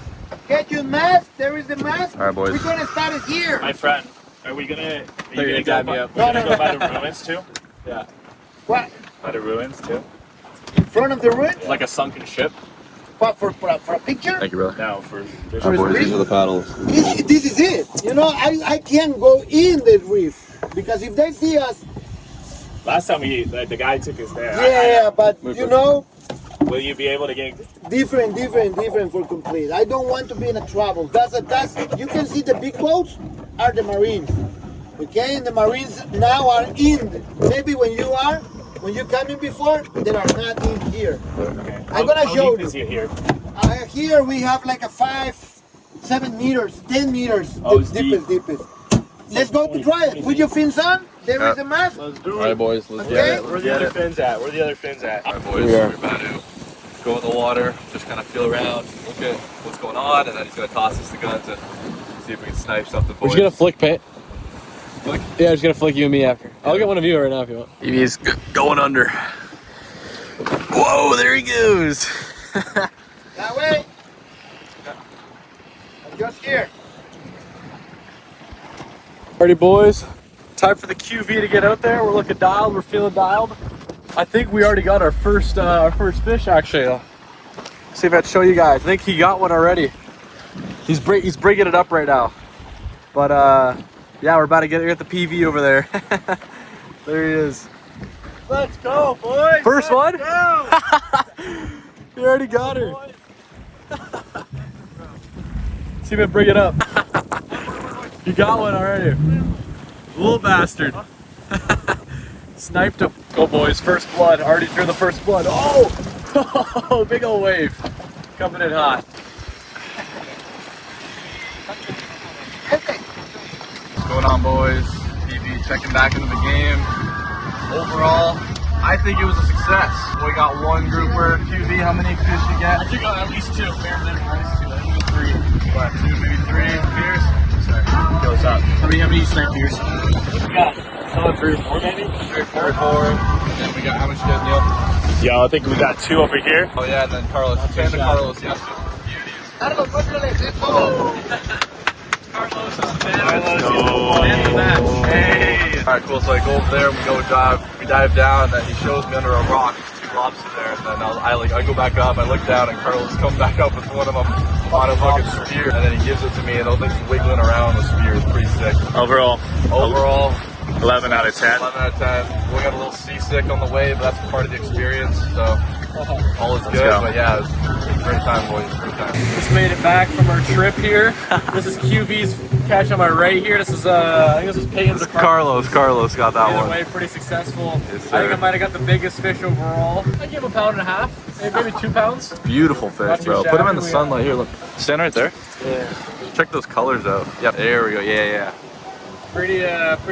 Get your mask. There is the mask. All right, boys. We're gonna start it here. My friend, are you gonna go guide me by, up. we're gonna go by the ruins too? Yeah. What? By the ruins too? In front of the ruin? Like a sunken ship. What, for a picture? Thank you, brother. No, for All right, boys, these are the paddles. This is it. I can't go in the reef because if they see us, last time the guy took us there. but Will you be able to get? different for complete. I don't want to be in a trouble. That's you can see the big boats are the Marines. Okay, and the Marines now are in. Maybe when you come in before, they are not in here. Okay. I'm gonna how show deep is you. it here? Here we have like a 5-7 meters, 10 meters, Oh, the deepest. Let's go to try it. Put your fins on. There is a mask. Let's do All right, boys, let's Okay. get it. Where are the other fins at? Where are the other fins at? All right, boys, we're about to go in the water, just kind of feel around, look at what's going on, and then he's gonna toss us the guns and see if we can snipe something. We're just gonna flick, Peyton. Yeah, just gonna flick you and me after. I'll get one of you right now if you want. He's going under. Whoa, there he goes. That way. I'm just here. Alrighty, boys. Time for the QV to get out there. We're looking dialed. We're feeling dialed. I think we already got our first fish. Actually, see if I can show you guys. I think he got one already. He's bringing it up right now. But yeah, we're about to get the PV over there. There he is. Let's go, boys. First one? Go. You already got her. See if I bring it up. You got one already. Little bastard. Sniped him. Go, boys. First blood. Already drew the first blood. Oh! Big old wave. Coming in hot. What's going on, boys? PV checking back into the game. Overall, I think it was a success. We got one grouper. QV, how many fish you get? I think at least 2. Bare minimum, at least 2. I think 3. What, 2, maybe 3 beers? Sorry. Goes up. How many snake beers? We got 3 or 4 maybe? 3 or 4. And then we got, how much you guys, Neil? Yeah, I think we got 2 over here. Oh yeah, and then Carlos. Santa Carlos, yes. Carlos, what's your name? Let's go. Carlos is the man of the match. Hey! Alright, cool. So I go over there and we go dive. We dive down, and then he shows me under a rock. There's 2 lobsters there, and then I go back up. I look down, and Carlos comes back up with one of them on a fucking spear, and then he gives it to me, and those things wiggling around the spear is pretty sick. Overall, 11 out of 10. 11 out of 10. We got a little seasick on the way, but that's part of the experience. So all is good. But yeah, it was a great time, boys. Great time. Just made it back from our trip here. This is QV's catch on my right here. This is I think this is Peyton's. Carlos got that Either way, pretty successful. Yes, I think I might have got the biggest fish overall. I gave him 1.5 pounds, maybe 2 pounds. Beautiful fish, Not too bro. Put him in the shabby. sunlight. Here, look. Stand right there. Yeah. Check those colors out. Yep, there we go. Yeah. Pretty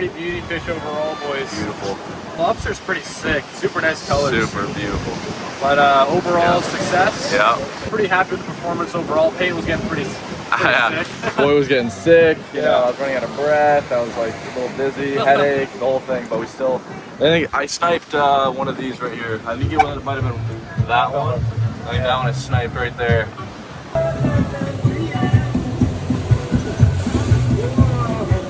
beauty fish overall, boys. Beautiful. Lobster's pretty sick. Super nice colors. Super beautiful. But overall success. Yeah. Pretty happy with the performance overall. Peyton was getting pretty Yeah. sick. Boy was getting sick, you know, I was running out of breath, I was like a little dizzy, headache, the whole thing, but we still, I think I sniped one of these right here. I think it might have been that one. I think that one I sniped right there.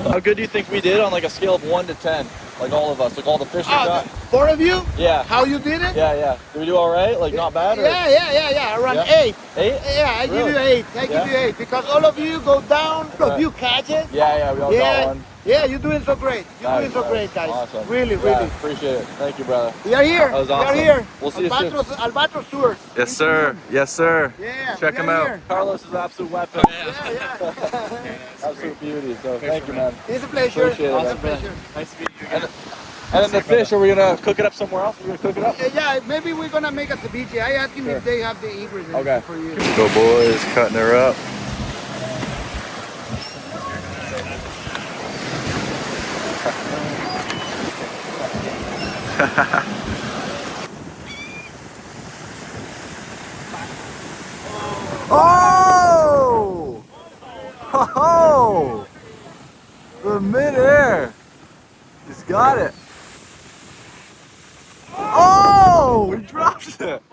How good do you think we did on like a scale of 1 to 10? Like all of us, like all the fish we got? 4 of you? Yeah. How you did it? Yeah, yeah. Did we do all right? Like not bad? Or? Yeah. Around 8. 8? Yeah, I give you 8. I give you 8 because all of you go down. All of you catch it. Yeah, we all got one. Yeah, you're doing so great. You're Nice, doing so great, guys. Awesome. Really. Appreciate it. Thank you, brother. We are here. That was awesome. We are here. We'll see you soon. Albatros Tours. Yes, sir. Yes, sir. Yeah. Check him out. Here. Carlos is an absolute weapon. Yeah. Absolute beauty. So thank you, man. It's a pleasure. Appreciate it, It's a man. pleasure. Nice to meet you again. And then the fish, are we gonna cook it up somewhere else? Are we gonna cook it up? Yeah, maybe we're gonna make a ceviche. I asked him if they have the ingredients Okay. for you. Go boys, cutting her up. Oh! Oh! The midair. He's got it. Oh! He drops it.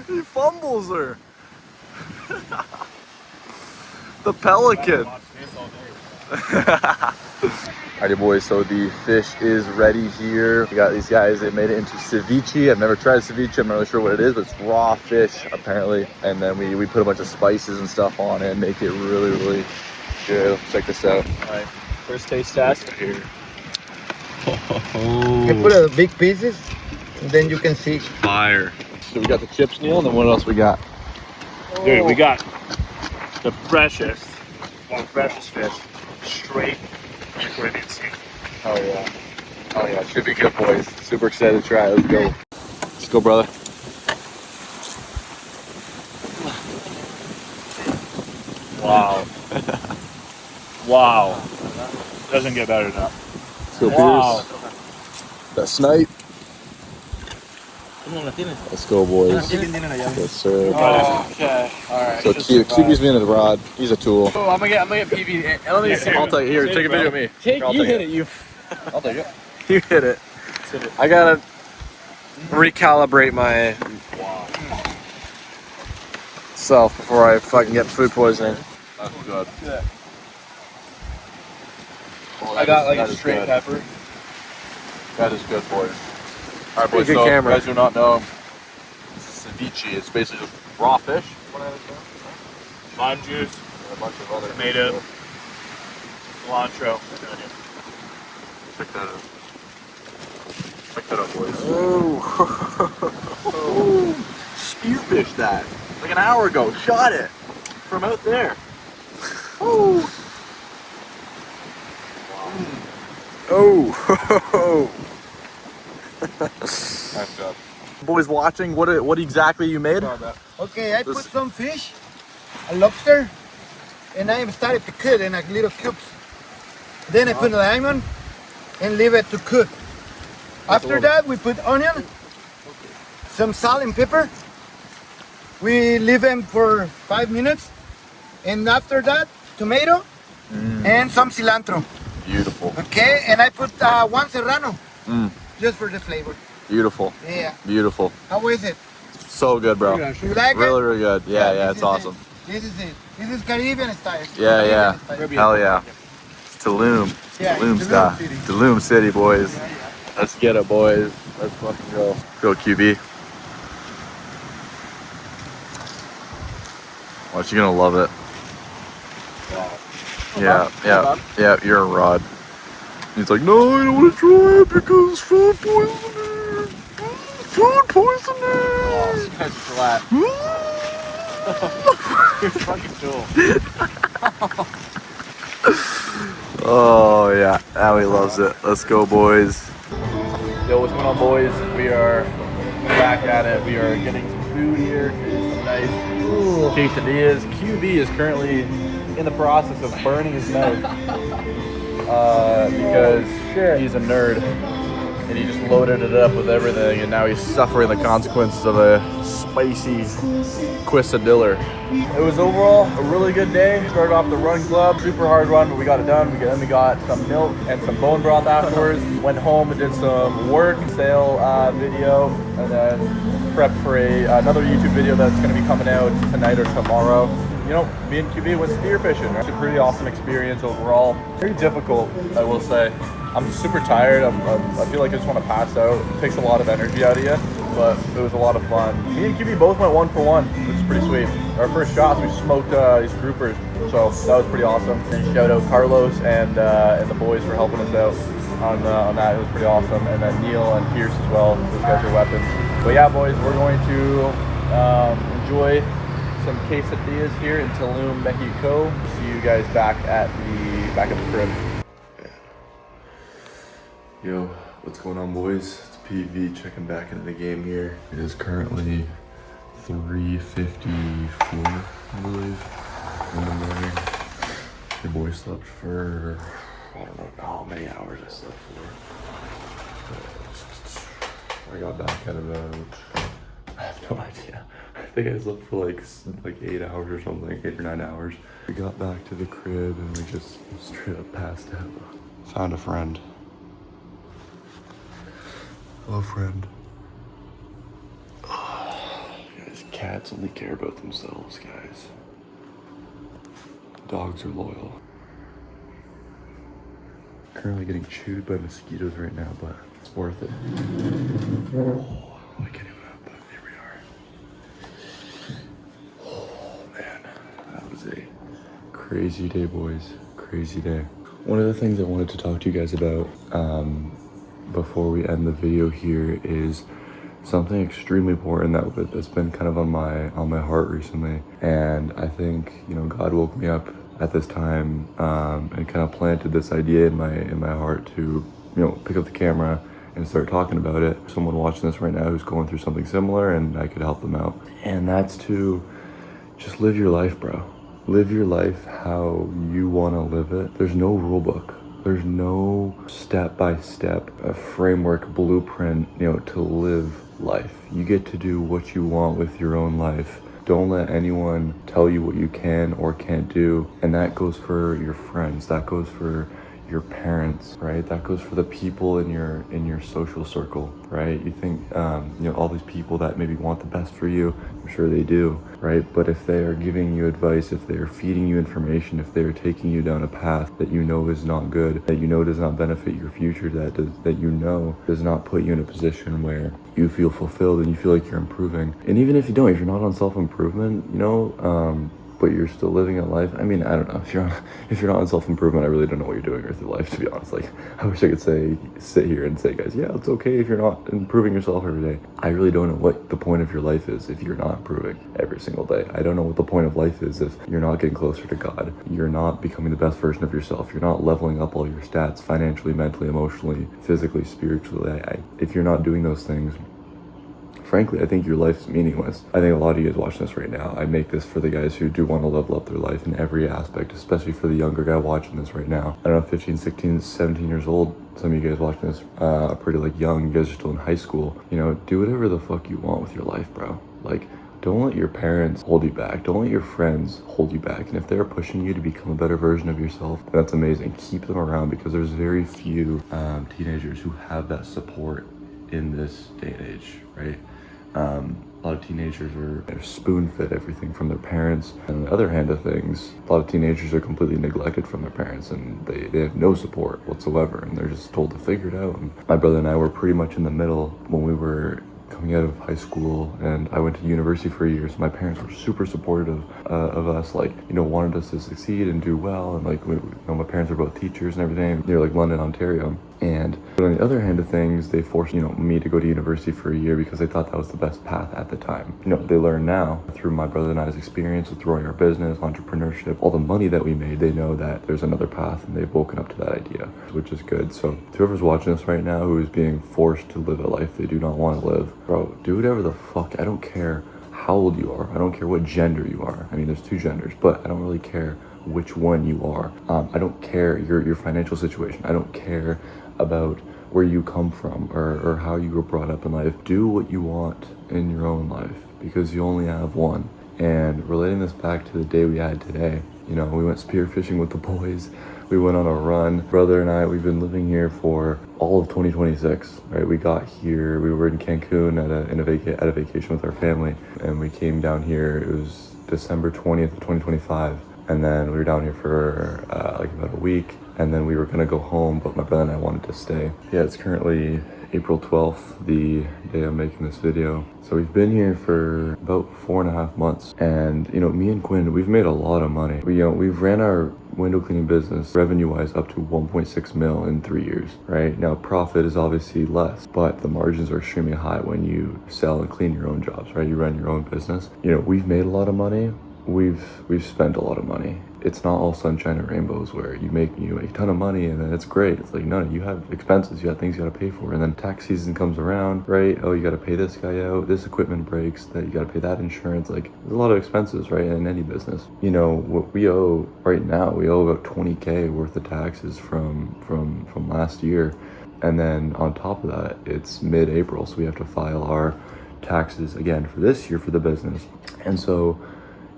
He fumbles her. The pelican. Alrighty boys, so the fish is ready here. We got these guys, they made it into ceviche. I've never tried ceviche, I'm not really sure what it is, but it's raw fish apparently. And then we put a bunch of spices and stuff on it and make it really, really good. Check this out. Alright, first taste test here. You can put the big pieces, and then you can see. Fire. So we got the chips, Neil, and then what else we got? Dude, we got the freshest, one of the freshest fish, straight from the Caribbean Sea. Oh yeah. Oh yeah, should be good boys. Super excited to try it. Let's go. Let's go, brother. Wow. Wow. Doesn't get better than that. Let's go, Wow. Pierce. That snipe. Let's go, boys. Yes, sir. Oh, okay. Alright. So QB's being the rod. He's a tool. Oh, I'm gonna get PB. Let me see. I'll take it. Here, take a video of me. You hit it, you. I'll take it. You hit it. I gotta recalibrate my self before I fucking get food poisoning. That's good. I got like a straight pepper. That is good, boys. All right, boys. Good So, camera. you guys do not know, ceviche is basically just raw fish. What I understand. Lime juice, And a bunch of other tomato, stuff. cilantro, and onion. Check that out. Check that out, boys. Oh. Spearfish that. Like an hour ago. Shot it. From out there. Oh. Nice job. Boys watching, what exactly you made? Okay, I put some fish, a lobster, and I started to cut in like little cubes. Then I put the lemon and leave it to cook. After that, we put onion, some salt and pepper. We leave them for 5 minutes. And after that, tomato and some cilantro. Beautiful. Okay, and I put one serrano, just for the flavor. Beautiful. Yeah. Beautiful. How is it? So good, bro. You like Really, it? really good. Yeah, this it's is awesome. it. This is it. This is Caribbean style. Yeah. Caribbean style. Hell yeah. Tulum. Yeah, Tulum Tulum style. City. Tulum City, boys. Let's get it, boys. Let's fucking go. Go, QB. Watch, you're gonna love it. Yeah, you're a rod. He's like, no, I don't want to try it because food poisoning. Food poisoning. Oh, this guy's flat. You're fucking cool. Oh yeah, Allie loves it. Let's go, boys. Yo, what's going on, boys? We are back at it. We are getting some food here. Some nice quesadillas. QB is currently in the process of burning his mouth because he's a nerd. and he just loaded it up with everything, and now he's suffering the consequences of a spicy quesadilla. It was overall a really good day. Started off the run club, super hard run, but we got it done. Then we got some milk and some bone broth afterwards. Went home and did some work, sale video, and then prepped for another YouTube video that's going to be coming out tonight or tomorrow. You know, me and QB went spearfishing. It's a pretty awesome experience overall. Very difficult, I will say. I'm super tired. I feel like I just want to pass out. It takes a lot of energy out of you, but it was a lot of fun. Me and QB both went 1 for 1, which is pretty sweet. Our first shots, we smoked these groupers, so that was pretty awesome. And shout out Carlos and the boys for helping us out on that. It was pretty awesome. And then Neil and Pierce as well. Those guys are weapons. But yeah, boys, we're going to enjoy some quesadillas here in Tulum, Mexico. See you guys back at the crib. Yo, what's going on, boys? It's PV checking back into the game here. It is currently 3:54, I believe, in the morning. Your boy slept for, I don't know how many hours I slept for. I got back at about, I have no idea. I think I slept for like 8 hours or something, 8 or 9 hours. We got back to the crib and we just straight up passed out. Found a friend. Hello, friend. Guys, cats only care about themselves, guys. Dogs are loyal. Currently getting chewed by mosquitoes right now, but it's worth it. Oh, I can't even up, but here we are. Oh, man. That was a crazy day, boys. Crazy day. One of the things I wanted to talk to you guys about, before we end the video here is something extremely important that's been kind of on my heart recently. And I think, you know, God woke me up at this time and kind of planted this idea in my heart to, you know, pick up the camera and start talking about it. Someone watching this right now who's going through something similar, and I could help them out. And that's to just live your life, bro. Live your life how you want to live it. There's no rule book. There's no step-by-step framework, blueprint, you know, to live life. You get to do what you want with your own life. Don't let anyone tell you what you can or can't do. And that goes for your friends. That goes for your parents, right? That goes for the people in your social circle, right? You think, you know, all these people that maybe want the best for you, I'm sure they do, right? But if they are giving you advice, if they are feeding you information, if they are taking you down a path that you know is not good, that you know does not benefit your future, that you know does not put you in a position where you feel fulfilled and you feel like you're improving. And even if you don't, if you're not on self-improvement, you know, but you're still living a life. I mean, I don't know. If you're not on self-improvement, I really don't know what you're doing with your life, to be honest. Like, I wish I could sit here and say, guys, yeah, it's okay if you're not improving yourself every day. I really don't know what the point of your life is if you're not improving every single day. I don't know what the point of life is if you're not getting closer to God. You're not becoming the best version of yourself. You're not leveling up all your stats financially, mentally, emotionally, physically, spiritually. If you're not doing those things, frankly, I think your life is meaningless. I think a lot of you guys watching this right now, I make this for the guys who do want to level up their life in every aspect, especially for the younger guy watching this right now. I don't know, 15, 16, 17 years old. Some of you guys watching this are pretty like young. You guys are still in high school. You know, do whatever the fuck you want with your life, bro. Like, don't let your parents hold you back. Don't let your friends hold you back. And if they're pushing you to become a better version of yourself, that's amazing. Keep them around, because there's very few teenagers who have that support in this day and age, right? A lot of teenagers are spoon-fed everything from their parents. And on the other hand of things, a lot of teenagers are completely neglected from their parents, and they have no support whatsoever, and they're just told to figure it out. And my brother and I were pretty much in the middle when we were coming out of high school, and I went to university for a year, so my parents were super supportive of us, like, you know, wanted us to succeed and do well. And like, you know, my parents are both teachers and everything. They're like London, Ontario. But on the other hand of things, they forced, you know, me to go to university for a year because they thought that was the best path at the time. You know, they learn now through my brother and I's experience with growing our business, entrepreneurship, all the money that we made, they know that there's another path, and they've woken up to that idea, which is good. So to whoever's watching this right now who is being forced to live a life they do not want to live, bro, do whatever the fuck. I don't care how old you are. I don't care what gender you are. I mean, there's two genders, but I don't really care which one you are. I don't care your financial situation. I don't care about where you come from or how you were brought up in life. Do what you want in your own life because you only have one. And relating this back to the day we had today, you know, we went spearfishing with the boys. We went on a run. Brother and I, we've been living here for all of 2026, right? We got here, we were in Cancun at a vacation with our family, and we came down here. It was December 20th of 2025, and then we were down here for like about a week, and then we were gonna go home, but my brother and I wanted to stay. Yeah, it's currently April 12th, the day I'm making this video. So we've been here for about 4.5 months, and you know, me and Quinn, we've made a lot of money. We've ran our window cleaning business revenue-wise up to 1.6 mil in 3 years, right? Now profit is obviously less, but the margins are extremely high when you sell and clean your own jobs, right? You run your own business. You know, we've made a lot of money. We've spent a lot of money. It's not all sunshine and rainbows where you make a ton of money and then it's great. It's like, no, you have expenses, you have things you gotta pay for. And then tax season comes around, right? Oh, you gotta pay this guy out, this equipment breaks, that you gotta pay that insurance. Like, there's a lot of expenses, right, in any business. You know, what we owe right now, we owe about 20K worth of taxes from last year. And then on top of that, it's mid-April, so we have to file our taxes again for this year for the business. And so,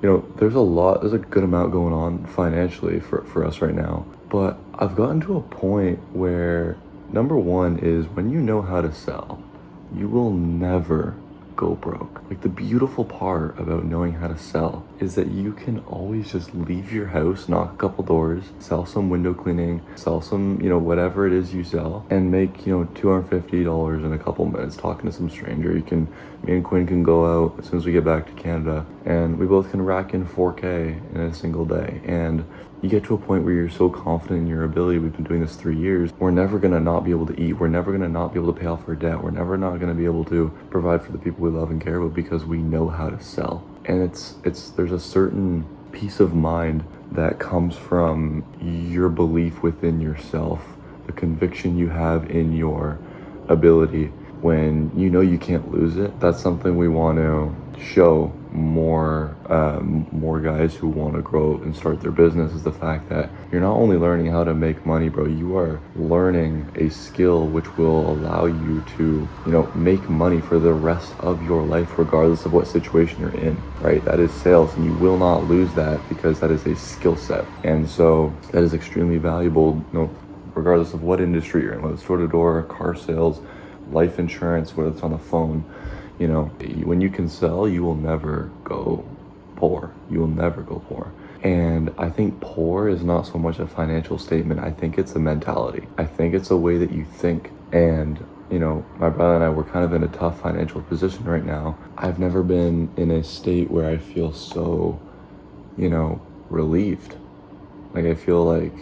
you know, there's a good amount going on financially for us right now. But I've gotten to a point where, number one is when you know how to sell, you will never go broke. Like, the beautiful part about knowing how to sell is that you can always just leave your house, knock a couple doors, sell some window cleaning, sell some, you know, whatever it is you sell, and make, you know, $250 in a couple minutes talking to some stranger. Me and Quinn can go out as soon as we get back to Canada, and we both can rack in 4K in a single day. And you get to a point where you're so confident in your ability. We've been doing this 3 years. We're never gonna not be able to eat. We're never gonna not be able to pay off our debt. We're never not gonna be able to provide for the people we love and care about because we know how to sell. And there's a certain peace of mind that comes from your belief within yourself, the conviction you have in your ability. When you know you can't lose it, that's something we want to show more guys who want to grow and start their business, is the fact that you're not only learning how to make money, bro, you are learning a skill which will allow you to, you know, make money for the rest of your life, regardless of what situation you're in, right? That is sales, and you will not lose that because that is a skill set. And so that is extremely valuable, you know, regardless of what industry you're in, whether it's door-to-door, car sales, life insurance, whether it's on the phone. You know, when you can sell, you will never go poor. You will never go poor. And I think poor is not so much a financial statement. I think it's a mentality. I think it's a way that you think. And, you know, my brother and I, we're kind of in a tough financial position right now. I've never been in a state where I feel so, you know, relieved. Like, I feel like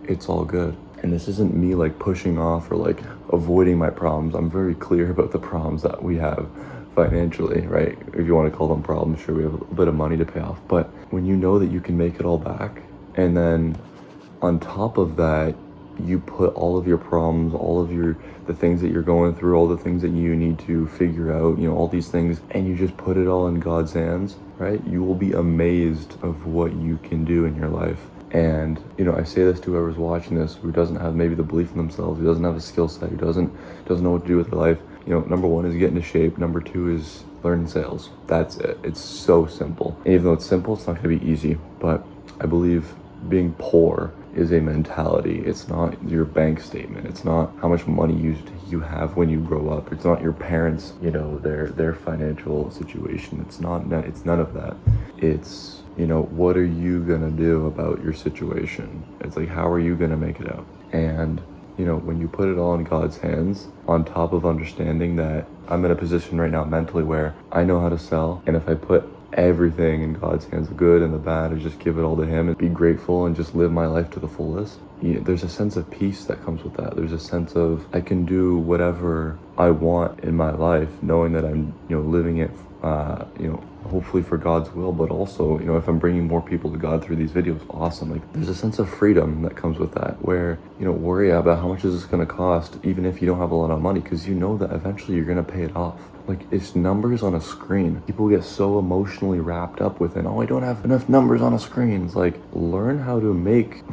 it's all good. And this isn't me like pushing off or like avoiding my problems. I'm very clear about the problems that we have financially, right? If you want to call them problems, sure, we have a little bit of money to pay off. But when you know that you can make it all back, and then on top of that, you put all of your problems, all of the things that you're going through, all the things that you need to figure out, you know, all these things, and you just put it all in God's hands, right? You will be amazed of what you can do in your life. And, you know, I say this to whoever's watching this who doesn't have maybe the belief in themselves, who doesn't have a skill set, who doesn't know what to do with their life. You know, number one is get into shape. Number two is learn sales. That's it. It's so simple. And even though it's simple, it's not going to be easy. But I believe being poor is a mentality. It's not your bank statement. It's not how much money you have when you grow up. It's not your parents, you know, their financial situation. It's none of that. It's, you know, what are you gonna do about your situation? It's like, how are you gonna make it out? And, you know, when you put it all in God's hands, on top of understanding that I'm in a position right now mentally where I know how to sell, and if I put everything in God's hands, the good and the bad, and just give it all to Him and be grateful and just live my life to the fullest, there's a sense of peace that comes with that. There's a sense of I can do whatever I want in my life, knowing that I'm, you know, living it, you know, hopefully for God's will, but also, you know, if I'm bringing more people to God through these videos, awesome. Like, there's a sense of freedom that comes with that, where you don't worry about how much is this going to cost, even if you don't have a lot of money, because you know that eventually you're going to pay it off. Like, it's numbers on a screen. People get so emotionally wrapped up with it. Oh, I don't have enough numbers on a screen. It's like, learn how to make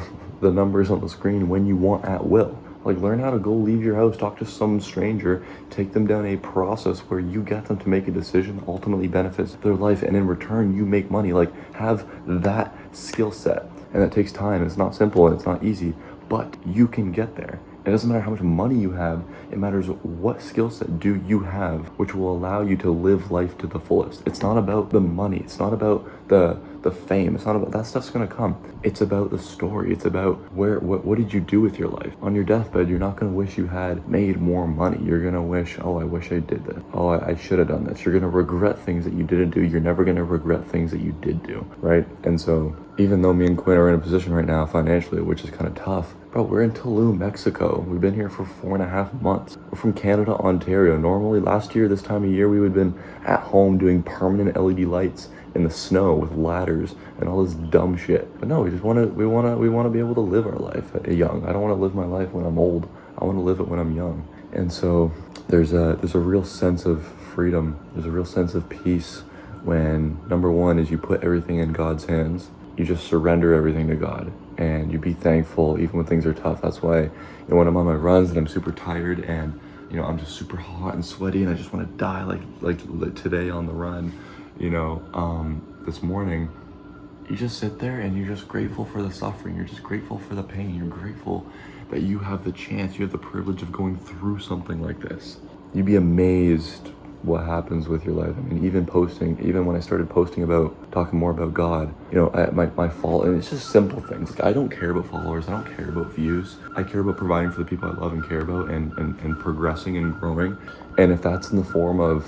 the numbers on the screen when you want at will. Like, learn how to go leave your house, talk to some stranger, take them down a process where you get them to make a decision that ultimately benefits their life, and in return, you make money. Like, have that skill set. And that takes time. It's not simple and it's not easy, but you can get there. It doesn't matter how much money you have, it matters what skill set do you have, which will allow you to live life to the fullest. It's not about the money, it's not about the fame, it's not about that stuff's gonna come. It's about the story. It's about what did you do with your life? On your deathbed, you're not gonna wish you had made more money. You're gonna wish, oh, I wish I did this. Oh, I should have done this. You're gonna regret things that you didn't do. You're never gonna regret things that you did do, right? And so even though me and Quinn are in a position right now financially, which is kind of tough, bro, we're in Tulum, Mexico. We've been here for 4.5 months. We're from Canada, Ontario. Normally last year, this time of year, we would have been at home doing permanent LED lights in the snow with ladders and all this dumb shit. But no, we want to be able to live our life young. I don't want to live my life when I'm old. I want to live it when I'm young. And so there's a real sense of freedom. There's a real sense of peace when, number one, is you put everything in God's hands. You just surrender everything to God, and you be thankful even when things are tough. That's why, when I'm on my runs and I'm super tired and, I'm just super hot and sweaty and I just want to die like today on the run, this morning, you just sit there and you're just grateful for the suffering. You're just grateful for the pain. You're grateful that you have the chance, you have the privilege of going through something like this. You'd be amazed what happens with your life. I mean, even when I started posting talking more about God, my fault, and it's just simple things. Like, I don't care about followers. I don't care about views. I care about providing for the people I love and care about and progressing and growing. And if that's in the form of,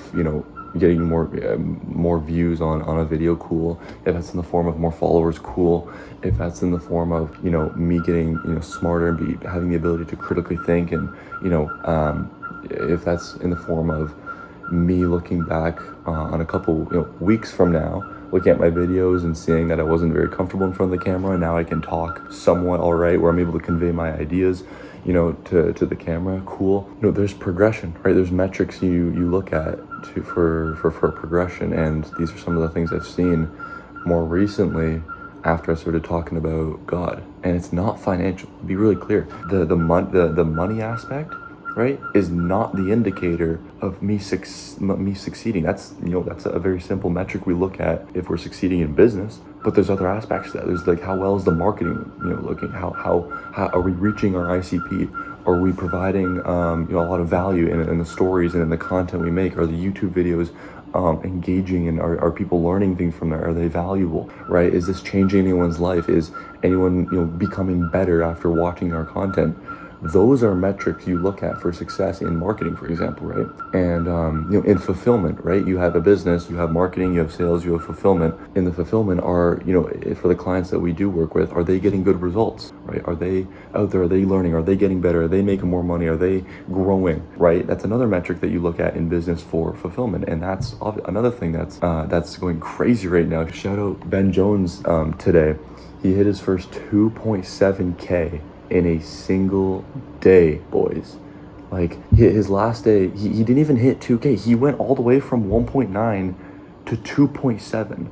getting more views on a video, cool. If that's in the form of more followers, cool. If that's in the form of, me getting, smarter and having the ability to critically think, and, if that's in the form of me looking back on a couple weeks from now, looking at my videos and seeing that I wasn't very comfortable in front of the camera, and now I can talk somewhat all right, where I'm able to convey my ideas to the camera, cool. There's progression, right? There's metrics you look at for progression, and these are some of the things I've seen more recently after I started talking about God. And it's not financial. Be really clear. The money aspect, right, is not the indicator of me succeeding. That's a very simple metric we look at if we're succeeding in business. But there's other aspects to that. There's like, how well is the marketing, looking? How are we reaching our ICP? Are we providing a lot of value in the stories and in the content we make? Are the YouTube videos engaging, and are people learning things from there? Are they valuable, right? Is this changing anyone's life? Is anyone becoming better after watching our content? Those are metrics you look at for success in marketing, for example, right? And in fulfillment, right? You have a business, you have marketing, you have sales, you have fulfillment. In the fulfillment, are for the clients that we do work with, are they getting good results, right? Are they out there? Are they learning? Are they getting better? Are they making more money? Are they growing, right? That's another metric that you look at in business for fulfillment, and that's another thing that's going crazy right now. Shout out Ben Jones today. He hit his first 2.7K in a single day, boys. Like, his last day, he didn't even hit 2K. He went all the way from 1.9 to 2.7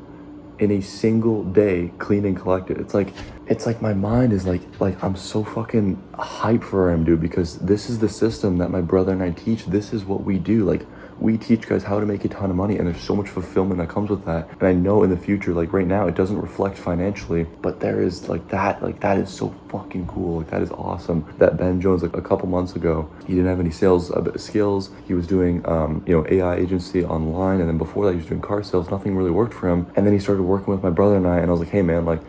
in a single day, clean and collected. It's like my mind is like I'm so fucking hyped for him, dude, because this is the system that my brother and I teach. This is what we do. Like, we teach guys how to make a ton of money, and there's so much fulfillment that comes with that. And I know in the future, like right now, it doesn't reflect financially, but there is that is so fucking cool. Like, that is awesome. That Ben Jones, like a couple months ago, he didn't have any sales skills. He was doing, AI agency online. And then before that, he was doing car sales. Nothing really worked for him. And then he started working with my brother and I was like, hey man, like,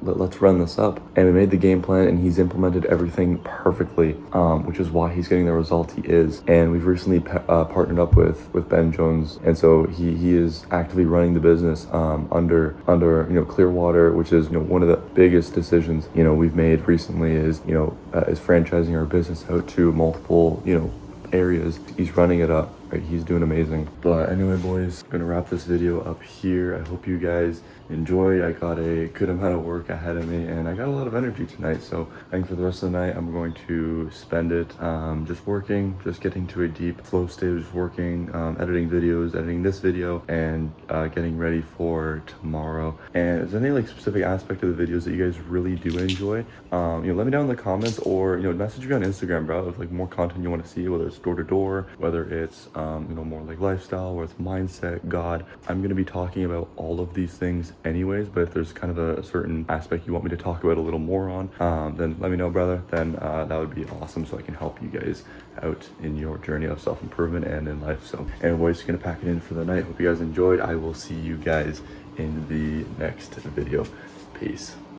let's run this up. And we made the game plan, and he's implemented everything perfectly, which is why he's getting the results he is. And we've recently partnered up with Ben Jones, and so he is actively running the business under ClearWater, which is one of the biggest decisions we've made recently is franchising our business out to multiple areas. He's running it up, right? He's doing amazing. But anyway, boys, gonna wrap this video up here. I hope you guys enjoyed. I got a good amount of work ahead of me, and I got a lot of energy tonight. So I think for the rest of the night, I'm going to spend it just working, just getting to a deep flow state, just working, editing videos, editing this video, and getting ready for tomorrow. And is there any like specific aspect of the videos that you guys really do enjoy? You know, let me know in the comments, or you know, message me on Instagram, bro, if like more content you want to see, whether it's door to door, whether it's you know, more like lifestyle, or it's mindset, God. I'm gonna be talking about all of these things anyways, but if there's kind of a certain aspect you want me to talk about a little more on, then let me know, brother. Then that would be awesome, so I can help you guys out in your journey of self-improvement and in life. So anyways, gonna pack it in for the night. Hope you guys enjoyed. I will see you guys in the next video. Peace.